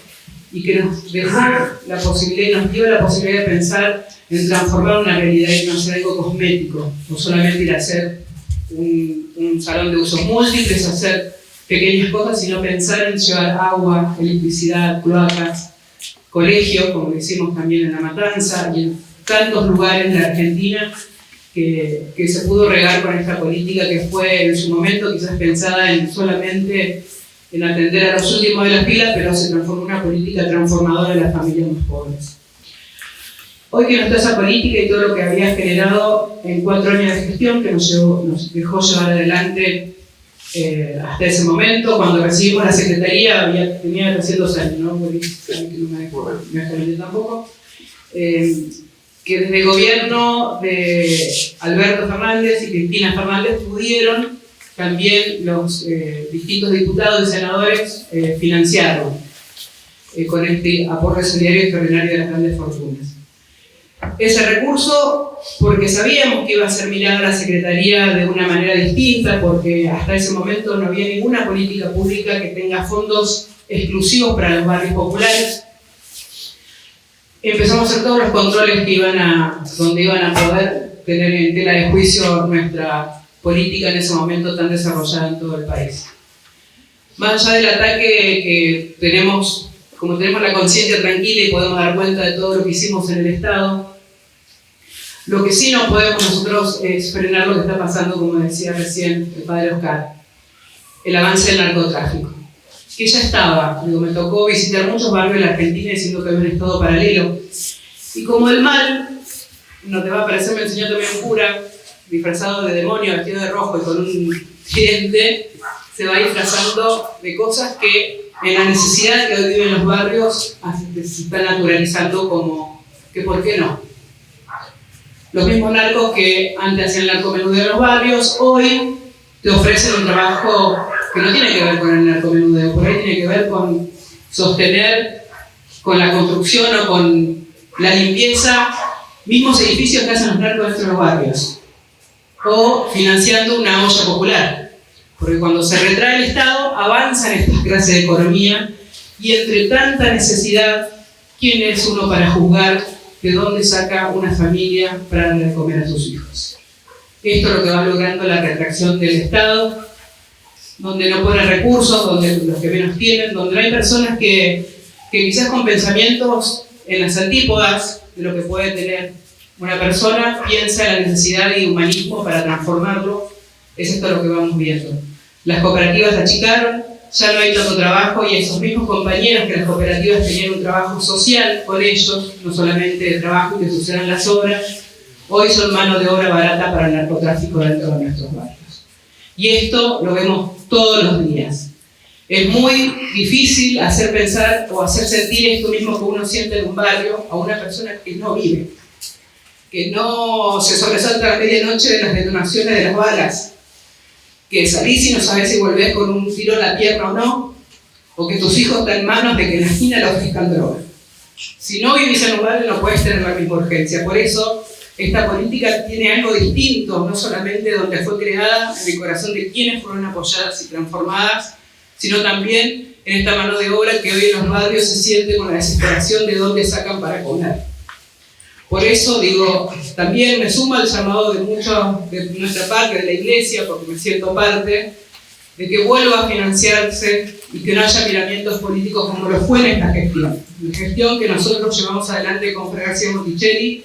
y que nos dejó la posibilidad y nos dio la posibilidad de pensar en transformar una realidad y no hacer algo cosmético, no solamente ir a hacer un salón de usos múltiples, hacer pequeñas cosas, sino pensar en llevar agua, electricidad, cloacas, colegios, como decimos también en La Matanza y en tantos lugares de la Argentina que se pudo regar con esta política que fue en su momento quizás pensada solamente en atender a los últimos de la fila, pero se transformó en una política transformadora de las familias más pobres. Hoy que no está esa política y todo lo que había generado en 4 años de gestión que nos dejó llevar adelante hasta ese momento, cuando recibimos la secretaría, tenía recién 2 años, ¿no? Porque no me acuerdo tampoco. Que desde el gobierno de Alberto Fernández y Cristina Fernández pudieron también los distintos diputados y senadores financiarlo con este aporte solidario y extraordinario de las grandes fortunas. Ese recurso porque sabíamos que iba a ser mirada la Secretaría de una manera distinta, porque hasta ese momento no había ninguna política pública que tenga fondos exclusivos para los barrios populares. Empezamos a hacer todos los controles donde iban a poder tener en tela de juicio nuestra política en ese momento tan desarrollada en todo el país. Más allá del ataque que tenemos, como tenemos la conciencia tranquila y podemos dar cuenta de todo lo que hicimos en el Estado, lo que sí no podemos nosotros es frenar lo que está pasando, como decía recién el padre Oscar, el avance del narcotráfico. Que ya estaba, me tocó visitar muchos barrios de la Argentina diciendo que había un estado paralelo. Y como el mal, no te va a parecer, me enseñó también un cura, disfrazado de demonio, vestido de rojo y con un tridente, se va disfrazando de cosas que en la necesidad que hoy viven los barrios se están naturalizando como que ¿por qué no? Los mismos narcos que antes hacían el narcomenudeo de los barrios, hoy te ofrecen un trabajo que no tiene que ver con el narcomenudeo, por ahí tiene que ver con sostener, con la construcción o con la limpieza, mismos edificios que hacen los narcos dentro de los barrios, o financiando una olla popular, porque cuando se retrae el Estado avanzan estas clases de economía y entre tanta necesidad, ¿quién es uno para juzgar de dónde saca una familia para darle de comer a sus hijos? Esto es lo que va logrando la retracción del Estado, donde no ponen recursos, donde los que menos tienen, donde no hay personas que quizás con pensamientos en las antípodas de lo que puede tener una persona, piensa en la necesidad y humanismo para transformarlo. Es esto lo que vamos viendo. Las cooperativas achicaron, ya no hay tanto trabajo y esos mismos compañeros que las cooperativas tenían un trabajo social con ellos, no solamente de trabajo que sucedan las obras, hoy son mano de obra barata para el narcotráfico dentro de nuestros barrios. Y esto lo vemos todos los días. Es muy difícil hacer pensar o hacer sentir esto mismo que uno siente en un barrio a una persona que no vive, que no se sobresalta a la medianoche de las detonaciones de las balas, que salís y no sabés si volvés con un tiro en la pierna o no, o que tus hijos están en manos de que en la esquina le ofrezcan droga. Si no vivís en un barrio no puedes tener la misma urgencia. Por eso esta política tiene algo distinto, no solamente donde fue creada en el corazón de quienes fueron apoyadas y transformadas, sino también en esta mano de obra que hoy en los barrios se siente con la desesperación de dónde sacan para comer. Por eso digo, también me suma el llamado de muchos de nuestra parte, de la Iglesia, porque me siento parte, de que vuelva a financiarse y que no haya miramientos políticos como lo fue en esta gestión. La gestión que nosotros llevamos adelante con Fray García Monticelli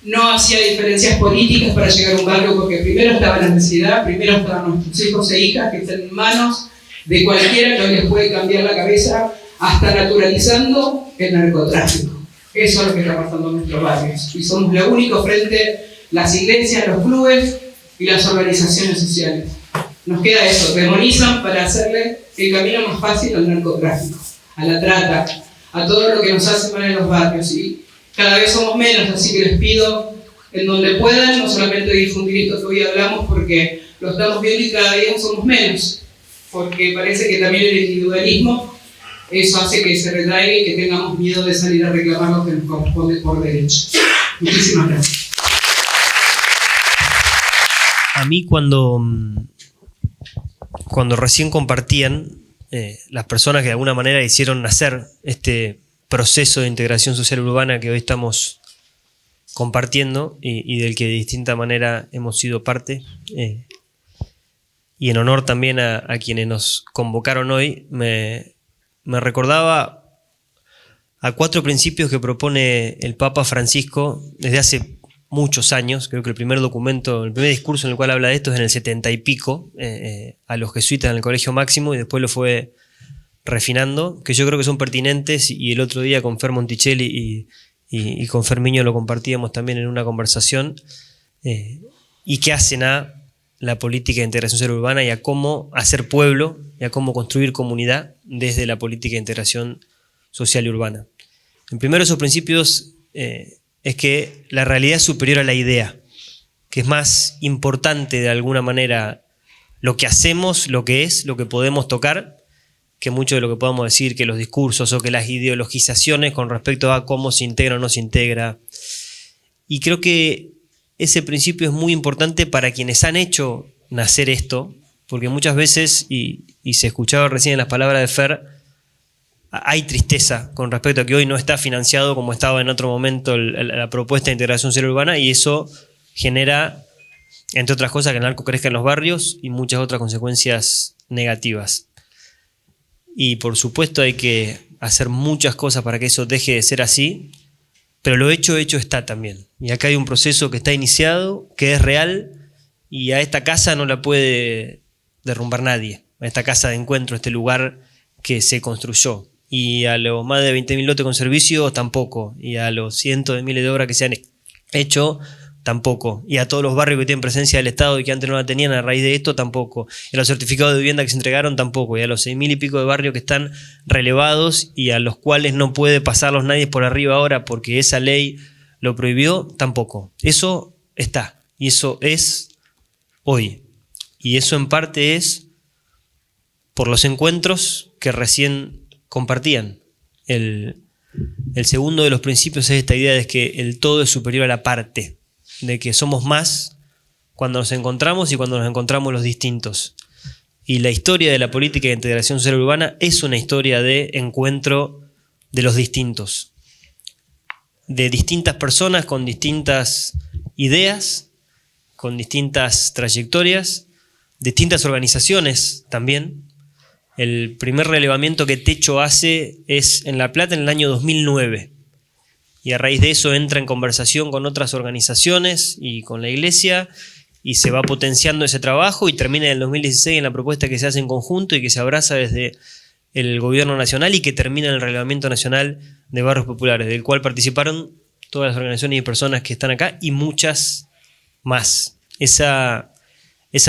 no hacía diferencias políticas para llegar a un barrio, porque primero estaba la necesidad, primero estaban nuestros hijos e hijas que están en manos de cualquiera que hoy les puede cambiar la cabeza, hasta naturalizando el narcotráfico. Eso es lo que está pasando en nuestros barrios. Y somos lo único frente las iglesias, los clubes y las organizaciones sociales. Nos queda eso, demonizan para hacerle el camino más fácil al narcotráfico, a la trata, a todo lo que nos hace mal en los barrios. Y cada vez somos menos, así que les pido, en donde puedan, no solamente difundir esto que hoy hablamos, porque lo estamos viendo y cada día somos menos, porque parece que también el individualismo, eso hace que se retraiga y que tengamos miedo de salir a reclamar lo que nos corresponde por derecho. Muchísimas gracias. A mí cuando recién compartían las personas que de alguna manera hicieron nacer este proceso de integración social urbana que hoy estamos compartiendo y del que de distinta manera hemos sido parte, y en honor también a quienes nos convocaron hoy, me recordaba a 4 principios que propone el Papa Francisco desde hace muchos años. Creo que el primer discurso en el cual habla de esto es en el 70 y pico, a los jesuitas en el Colegio Máximo, y después lo fue refinando, que yo creo que son pertinentes, y el otro día con Fer Monticelli y con Fermiño lo compartíamos también en una conversación, y que hacen a la política de integración social urbana y a cómo hacer pueblo y a cómo construir comunidad desde la política de integración social y urbana. El primero de esos principios es que la realidad es superior a la idea, que es más importante de alguna manera lo que hacemos, lo que es, lo que podemos tocar, que mucho de lo que podamos decir, que los discursos o que las ideologizaciones con respecto a cómo se integra o no se integra. Y creo que ese principio es muy importante para quienes han hecho nacer esto, porque muchas veces, y se escuchaba recién en las palabras de Fer, hay tristeza con respecto a que hoy no está financiado como estaba en otro momento la propuesta de integración social urbana, y eso genera, entre otras cosas, que el narco crezca en los barrios y muchas otras consecuencias negativas. Y por supuesto hay que hacer muchas cosas para que eso deje de ser así, pero lo hecho está también. Y acá hay un proceso que está iniciado, que es real, y a esta casa no la puede derrumbar nadie, a esta casa de encuentro, este lugar que se construyó. Y a los más de 20.000 lotes con servicio tampoco, y a los cientos de miles de obras que se han hecho tampoco, y a todos los barrios que tienen presencia del Estado y que antes no la tenían a raíz de esto tampoco, y a los certificados de vivienda que se entregaron tampoco, y a los 6.000 y pico de barrios que están relevados y a los cuales no puede pasarlos nadie por arriba ahora porque esa ley lo prohibió tampoco. Eso está, y eso es hoy, y eso en parte es por los encuentros que recién compartían. El segundo de los principios es esta idea de que el todo es superior a la parte, de que somos más cuando nos encontramos y cuando nos encontramos los distintos. Y la historia de la política de integración social urbana es una historia de encuentro de los distintos, de distintas personas con distintas ideas, con distintas trayectorias, distintas organizaciones también. El primer relevamiento que Techo hace es en La Plata en el año 2009. Y a raíz de eso entra en conversación con otras organizaciones y con la iglesia y se va potenciando ese trabajo y termina en el 2016 en la propuesta que se hace en conjunto y que se abraza desde el gobierno nacional y que termina en el Reglamento Nacional de Barrios Populares, del cual participaron todas las organizaciones y personas que están acá y muchas más. Esa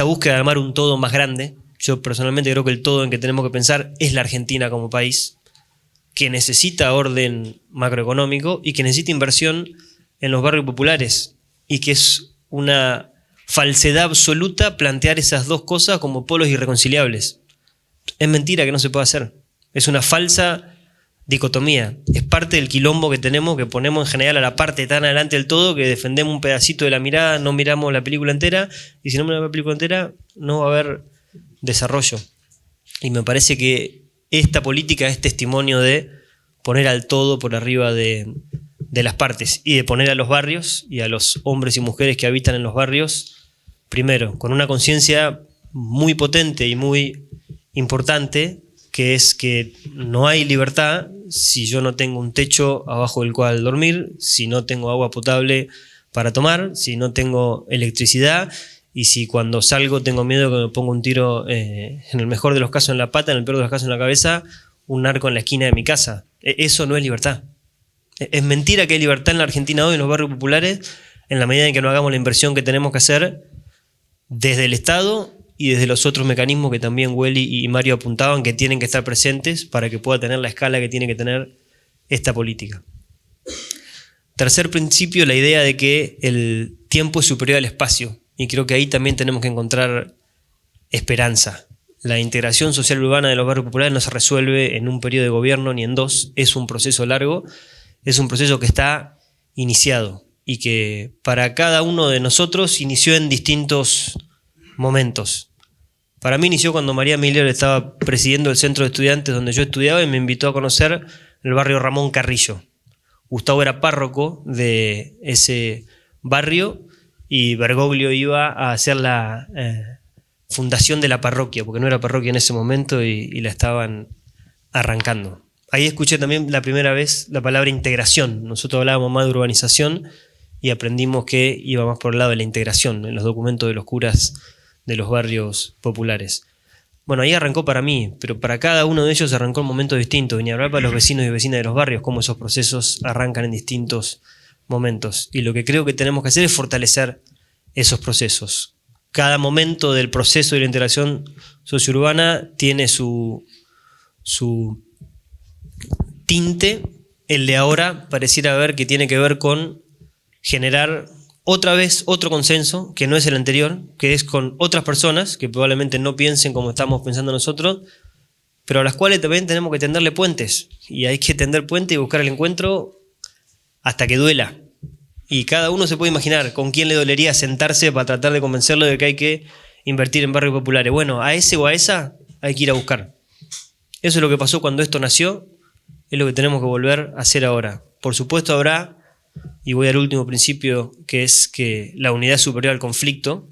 búsqueda de armar un todo más grande. Yo personalmente creo que el todo en que tenemos que pensar es la Argentina como país, que necesita orden macroeconómico y que necesita inversión en los barrios populares, y que es una falsedad absoluta plantear esas dos cosas como polos irreconciliables. Es mentira que no se pueda hacer. Es una falsa dicotomía. Es parte del quilombo que tenemos, que ponemos en general a la parte tan adelante del todo, que defendemos un pedacito de la mirada, no miramos la película entera, y si no miramos la película entera no va a haber desarrollo. Y me parece que esta política es testimonio de poner al todo por arriba de las partes y de poner a los barrios y a los hombres y mujeres que habitan en los barrios primero, con una conciencia muy potente y muy importante, que es que no hay libertad si yo no tengo un techo abajo del cual dormir, si no tengo agua potable para tomar, si no tengo electricidad, y si cuando salgo tengo miedo que me ponga un tiro, en el mejor de los casos en la pata, en el peor de los casos en la cabeza, un narco en la esquina de mi casa. Eso no es libertad. Es mentira que hay libertad en la Argentina hoy, en los barrios populares, en la medida en que no hagamos la inversión que tenemos que hacer desde el Estado y desde los otros mecanismos que también Welly y Mario apuntaban, que tienen que estar presentes para que pueda tener la escala que tiene que tener esta política. Tercer principio, la idea de que el tiempo es superior al espacio. Y creo que ahí también tenemos que encontrar esperanza. La integración social urbana de los barrios populares no se resuelve en un periodo de gobierno ni en dos. Es un proceso largo, es un proceso que está iniciado y que para cada uno de nosotros inició en distintos momentos. Para mí inició cuando María Miller estaba presidiendo el centro de estudiantes donde yo estudiaba y me invitó a conocer el barrio Ramón Carrillo. Gustavo era párroco de ese barrio y Bergoglio iba a hacer la fundación de la parroquia, porque no era parroquia en ese momento y la estaban arrancando. Ahí escuché también la primera vez la palabra integración. Nosotros hablábamos más de urbanización y aprendimos que iba más por el lado de la integración en los documentos de los curas de los barrios populares. Bueno, ahí arrancó para mí, pero para cada uno de ellos arrancó en momentos distintos. Y ni hablar para los vecinos y vecinas de los barrios, cómo esos procesos arrancan en distintos momentos. Y lo que creo que tenemos que hacer es fortalecer esos procesos. Cada momento del proceso de la integración sociourbana tiene su tinte. El de ahora pareciera ver que tiene que ver con generar otra vez otro consenso, que no es el anterior, que es con otras personas que probablemente no piensen como estamos pensando nosotros, pero a las cuales también tenemos que tenderle puentes. Y hay que tender puentes y buscar el encuentro hasta que duela. Y cada uno se puede imaginar con quién le dolería sentarse para tratar de convencerlo de que hay que invertir en barrios populares. Bueno, a ese o a esa hay que ir a buscar. Eso es lo que pasó cuando esto nació, es lo que tenemos que volver a hacer ahora. Por supuesto habrá, y voy al último principio, que es que la unidad es superior al conflicto,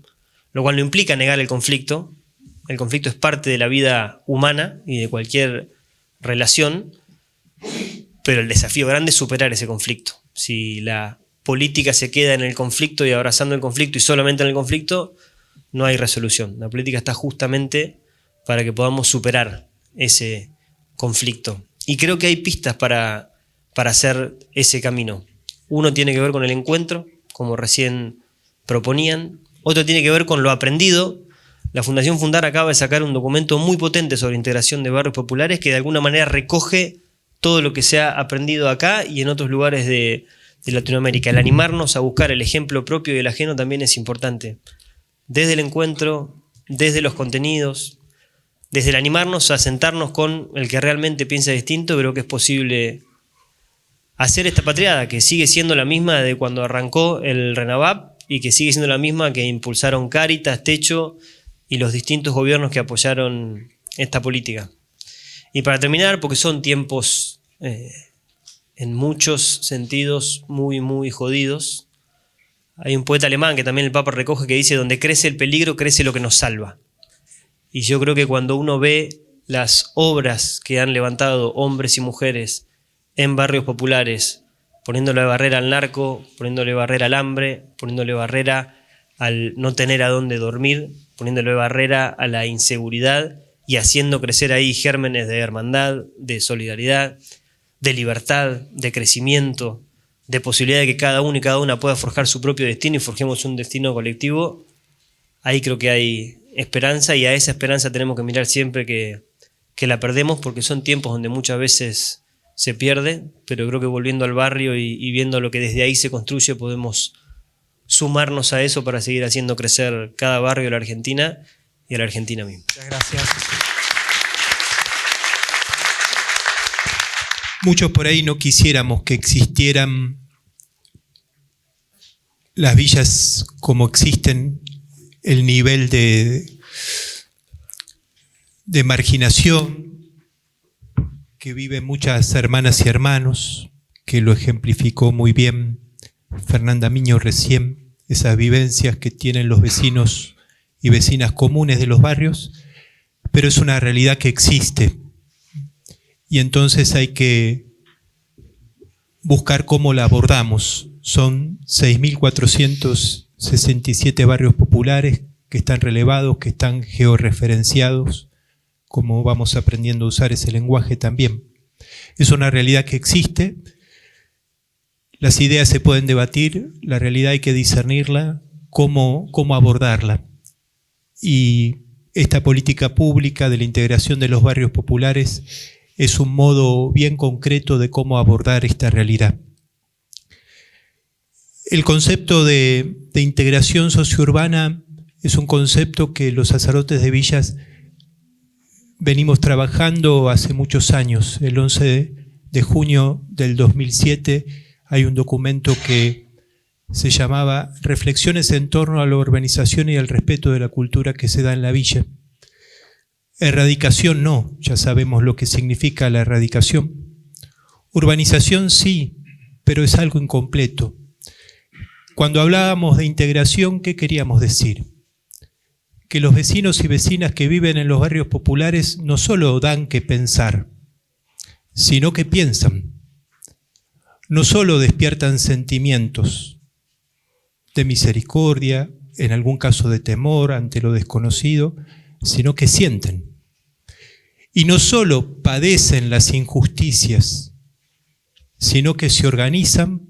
lo cual no implica negar el conflicto. El conflicto es parte de la vida humana y de cualquier relación, pero el desafío grande es superar ese conflicto. Si la política se queda en el conflicto y abrazando el conflicto y solamente en el conflicto, no hay resolución. La política está justamente para que podamos superar ese conflicto. Y creo que hay pistas para hacer ese camino. Uno tiene que ver con el encuentro, como recién proponían. Otro tiene que ver con lo aprendido. La Fundación Fundar acaba de sacar un documento muy potente sobre integración de barrios populares que de alguna manera recoge todo lo que se ha aprendido acá y en otros lugares de Latinoamérica. El animarnos a buscar el ejemplo propio y el ajeno también es importante. Desde el encuentro, desde los contenidos, desde el animarnos a sentarnos con el que realmente piensa distinto, creo que es posible hacer esta patriada, que sigue siendo la misma de cuando arrancó el RENAVAP y que sigue siendo la misma que impulsaron Cáritas, Techo y los distintos gobiernos que apoyaron esta política. Y para terminar, porque son tiempos en muchos sentidos muy, muy jodidos, hay un poeta alemán que también el Papa recoge que dice: donde crece el peligro, crece lo que nos salva. Y yo creo que cuando uno ve las obras que han levantado hombres y mujeres en barrios populares, poniéndole barrera al narco, poniéndole barrera al hambre, poniéndole barrera al no tener a dónde dormir, poniéndole barrera a la inseguridad y haciendo crecer ahí gérmenes de hermandad, de solidaridad, de libertad, de crecimiento, de posibilidad de que cada uno y cada una pueda forjar su propio destino y forjemos un destino colectivo, ahí creo que hay esperanza, y a esa esperanza tenemos que mirar siempre que la perdemos, porque son tiempos donde muchas veces se pierde, pero creo que volviendo al barrio y viendo lo que desde ahí se construye, podemos sumarnos a eso para seguir haciendo crecer cada barrio de la Argentina y a la Argentina misma. Muchas gracias. Muchos por ahí no quisiéramos que existieran las villas como existen, el nivel de marginación que viven muchas hermanas y hermanos, que lo ejemplificó muy bien Fernanda Miño recién, esas vivencias que tienen los vecinos y vecinas comunes de los barrios, pero es una realidad que existe. Y entonces hay que buscar cómo la abordamos. Son 6.467 barrios populares que están relevados, que están georreferenciados, como vamos aprendiendo a usar ese lenguaje también. Es una realidad que existe. Las ideas se pueden debatir, la realidad hay que discernirla, cómo abordarla. Y esta política pública de la integración de los barrios populares es un modo bien concreto de cómo abordar esta realidad. El concepto de integración sociourbana es un concepto que los sacerdotes de villas venimos trabajando hace muchos años. El 11 de junio del 2007 hay un documento que se llamaba Reflexiones en torno a la urbanización y al respeto de la cultura que se da en la villa. Erradicación no, ya sabemos lo que significa la erradicación. Urbanización sí, pero es algo incompleto. Cuando hablábamos de integración, ¿qué queríamos decir? Que los vecinos y vecinas que viven en los barrios populares no solo dan que pensar, sino que piensan. No solo despiertan sentimientos de misericordia, en algún caso de temor ante lo desconocido, sino que sienten. Y no solo padecen las injusticias, sino que se organizan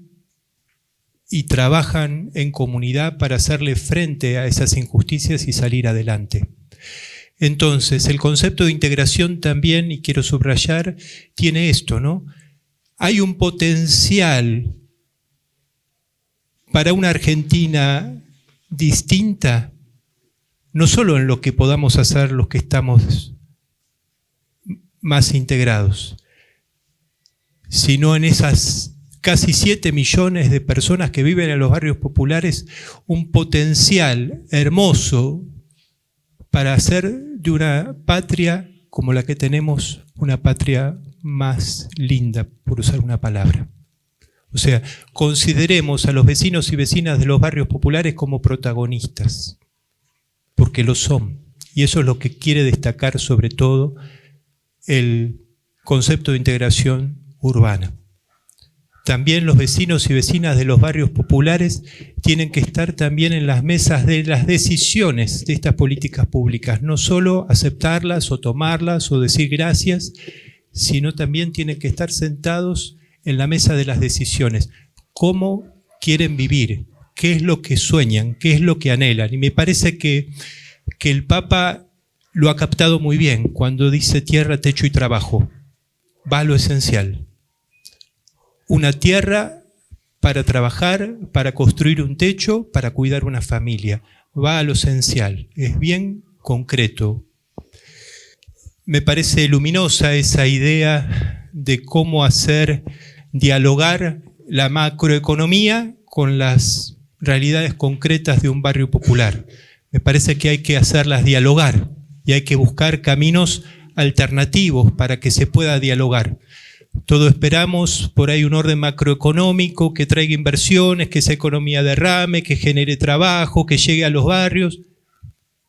y trabajan en comunidad para hacerle frente a esas injusticias y salir adelante. Entonces, el concepto de integración también, y quiero subrayar, tiene esto, ¿no? Hay un potencial para una Argentina distinta, no solo en lo que podamos hacer los que estamos más integrados, sino en esas casi 7 millones de personas que viven en los barrios populares un potencial hermoso para hacer de una patria como la que tenemos una patria más linda, por usar una palabra. O sea, consideremos a los vecinos y vecinas de los barrios populares como protagonistas, porque lo son. Y eso es lo que quiere destacar sobre todo el concepto de integración urbana. También los vecinos y vecinas de los barrios populares tienen que estar también en las mesas de las decisiones de estas políticas públicas, no solo aceptarlas o tomarlas o decir gracias, sino también tienen que estar sentados en la mesa de las decisiones. ¿Cómo quieren vivir? ¿Qué es lo que sueñan? ¿Qué es lo que anhelan? Y me parece que el Papa lo ha captado muy bien cuando dice tierra, techo y trabajo. Va a lo esencial. Una tierra para trabajar, para construir un techo, para cuidar una familia. Va a lo esencial. Es bien concreto. Me parece luminosa esa idea de cómo hacer dialogar la macroeconomía con las realidades concretas de un barrio popular. Me parece que hay que hacerlas dialogar y hay que buscar caminos alternativos para que se pueda dialogar. Todos esperamos por ahí un orden macroeconómico que traiga inversiones, que esa economía derrame, que genere trabajo, que llegue a los barrios,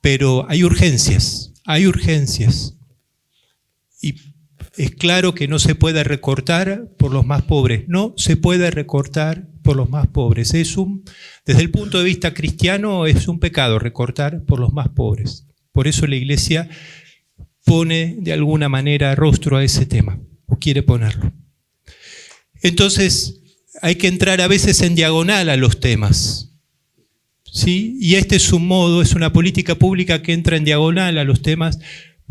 pero hay urgencias. Y es claro que no se puede recortar por los más pobres, no se puede recortar por los más pobres. Desde el punto de vista cristiano es un pecado recortar por los más pobres. Por eso la Iglesia pone de alguna manera rostro a ese tema, o quiere ponerlo. Entonces hay que entrar a veces en diagonal a los temas, ¿sí? Y este es un modo, es una política pública que entra en diagonal a los temas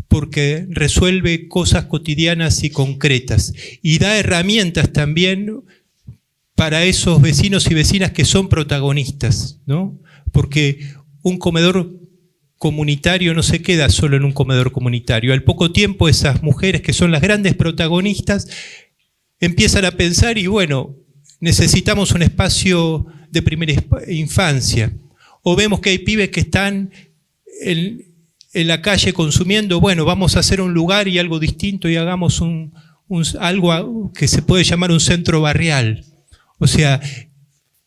porque resuelve cosas cotidianas y concretas y da herramientas también para esos vecinos y vecinas que son protagonistas, ¿no? Porque un comedor comunitario no se queda solo en un comedor comunitario. Al poco tiempo esas mujeres que son las grandes protagonistas empiezan a pensar y bueno, necesitamos un espacio de primera infancia. O vemos que hay pibes que están en la calle consumiendo, bueno, vamos a hacer un lugar y algo distinto y hagamos algo que se puede llamar un centro barrial. O sea,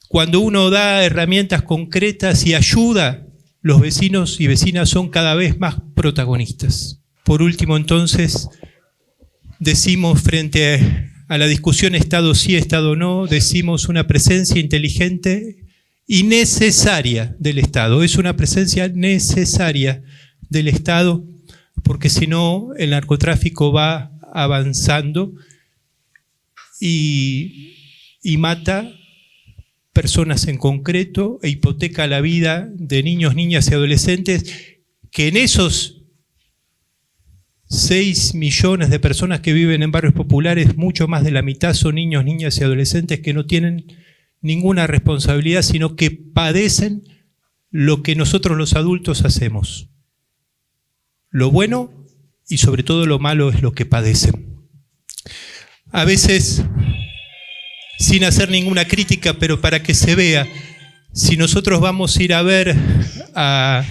cuando uno da herramientas concretas y ayuda, los vecinos y vecinas son cada vez más protagonistas. Por último, entonces, decimos frente a la discusión Estado sí, Estado no, decimos una presencia inteligente y necesaria del Estado. Es una presencia necesaria del Estado porque si no el narcotráfico va avanzando y mata personas en concreto e hipoteca la vida de niños, niñas y adolescentes que en esos 6 millones de personas que viven en barrios populares, mucho más de la mitad son niños, niñas y adolescentes que no tienen ninguna responsabilidad, sino que padecen lo que nosotros los adultos hacemos. Lo bueno y sobre todo lo malo es lo que padecen. A veces, sin hacer ninguna crítica, pero para que se vea, si nosotros vamos a ir a ver a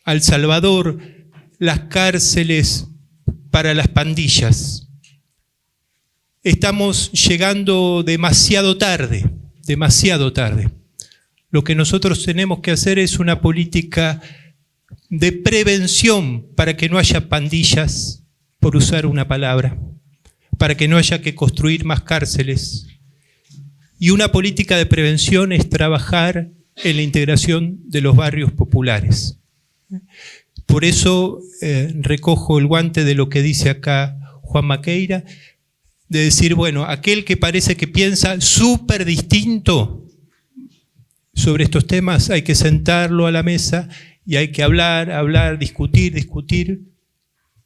El Salvador, las cárceles para las pandillas, estamos llegando demasiado tarde. Lo que nosotros tenemos que hacer es una política de prevención para que no haya pandillas, por usar una palabra, para que no haya que construir más cárceles. Y una política de prevención es trabajar en la integración de los barrios populares. Por eso recojo el guante de lo que dice acá Juan Maqueira, de decir, bueno, aquel que parece que piensa súper distinto sobre estos temas, hay que sentarlo a la mesa y hay que hablar, discutir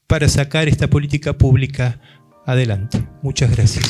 para sacar esta política pública adelante. Muchas gracias.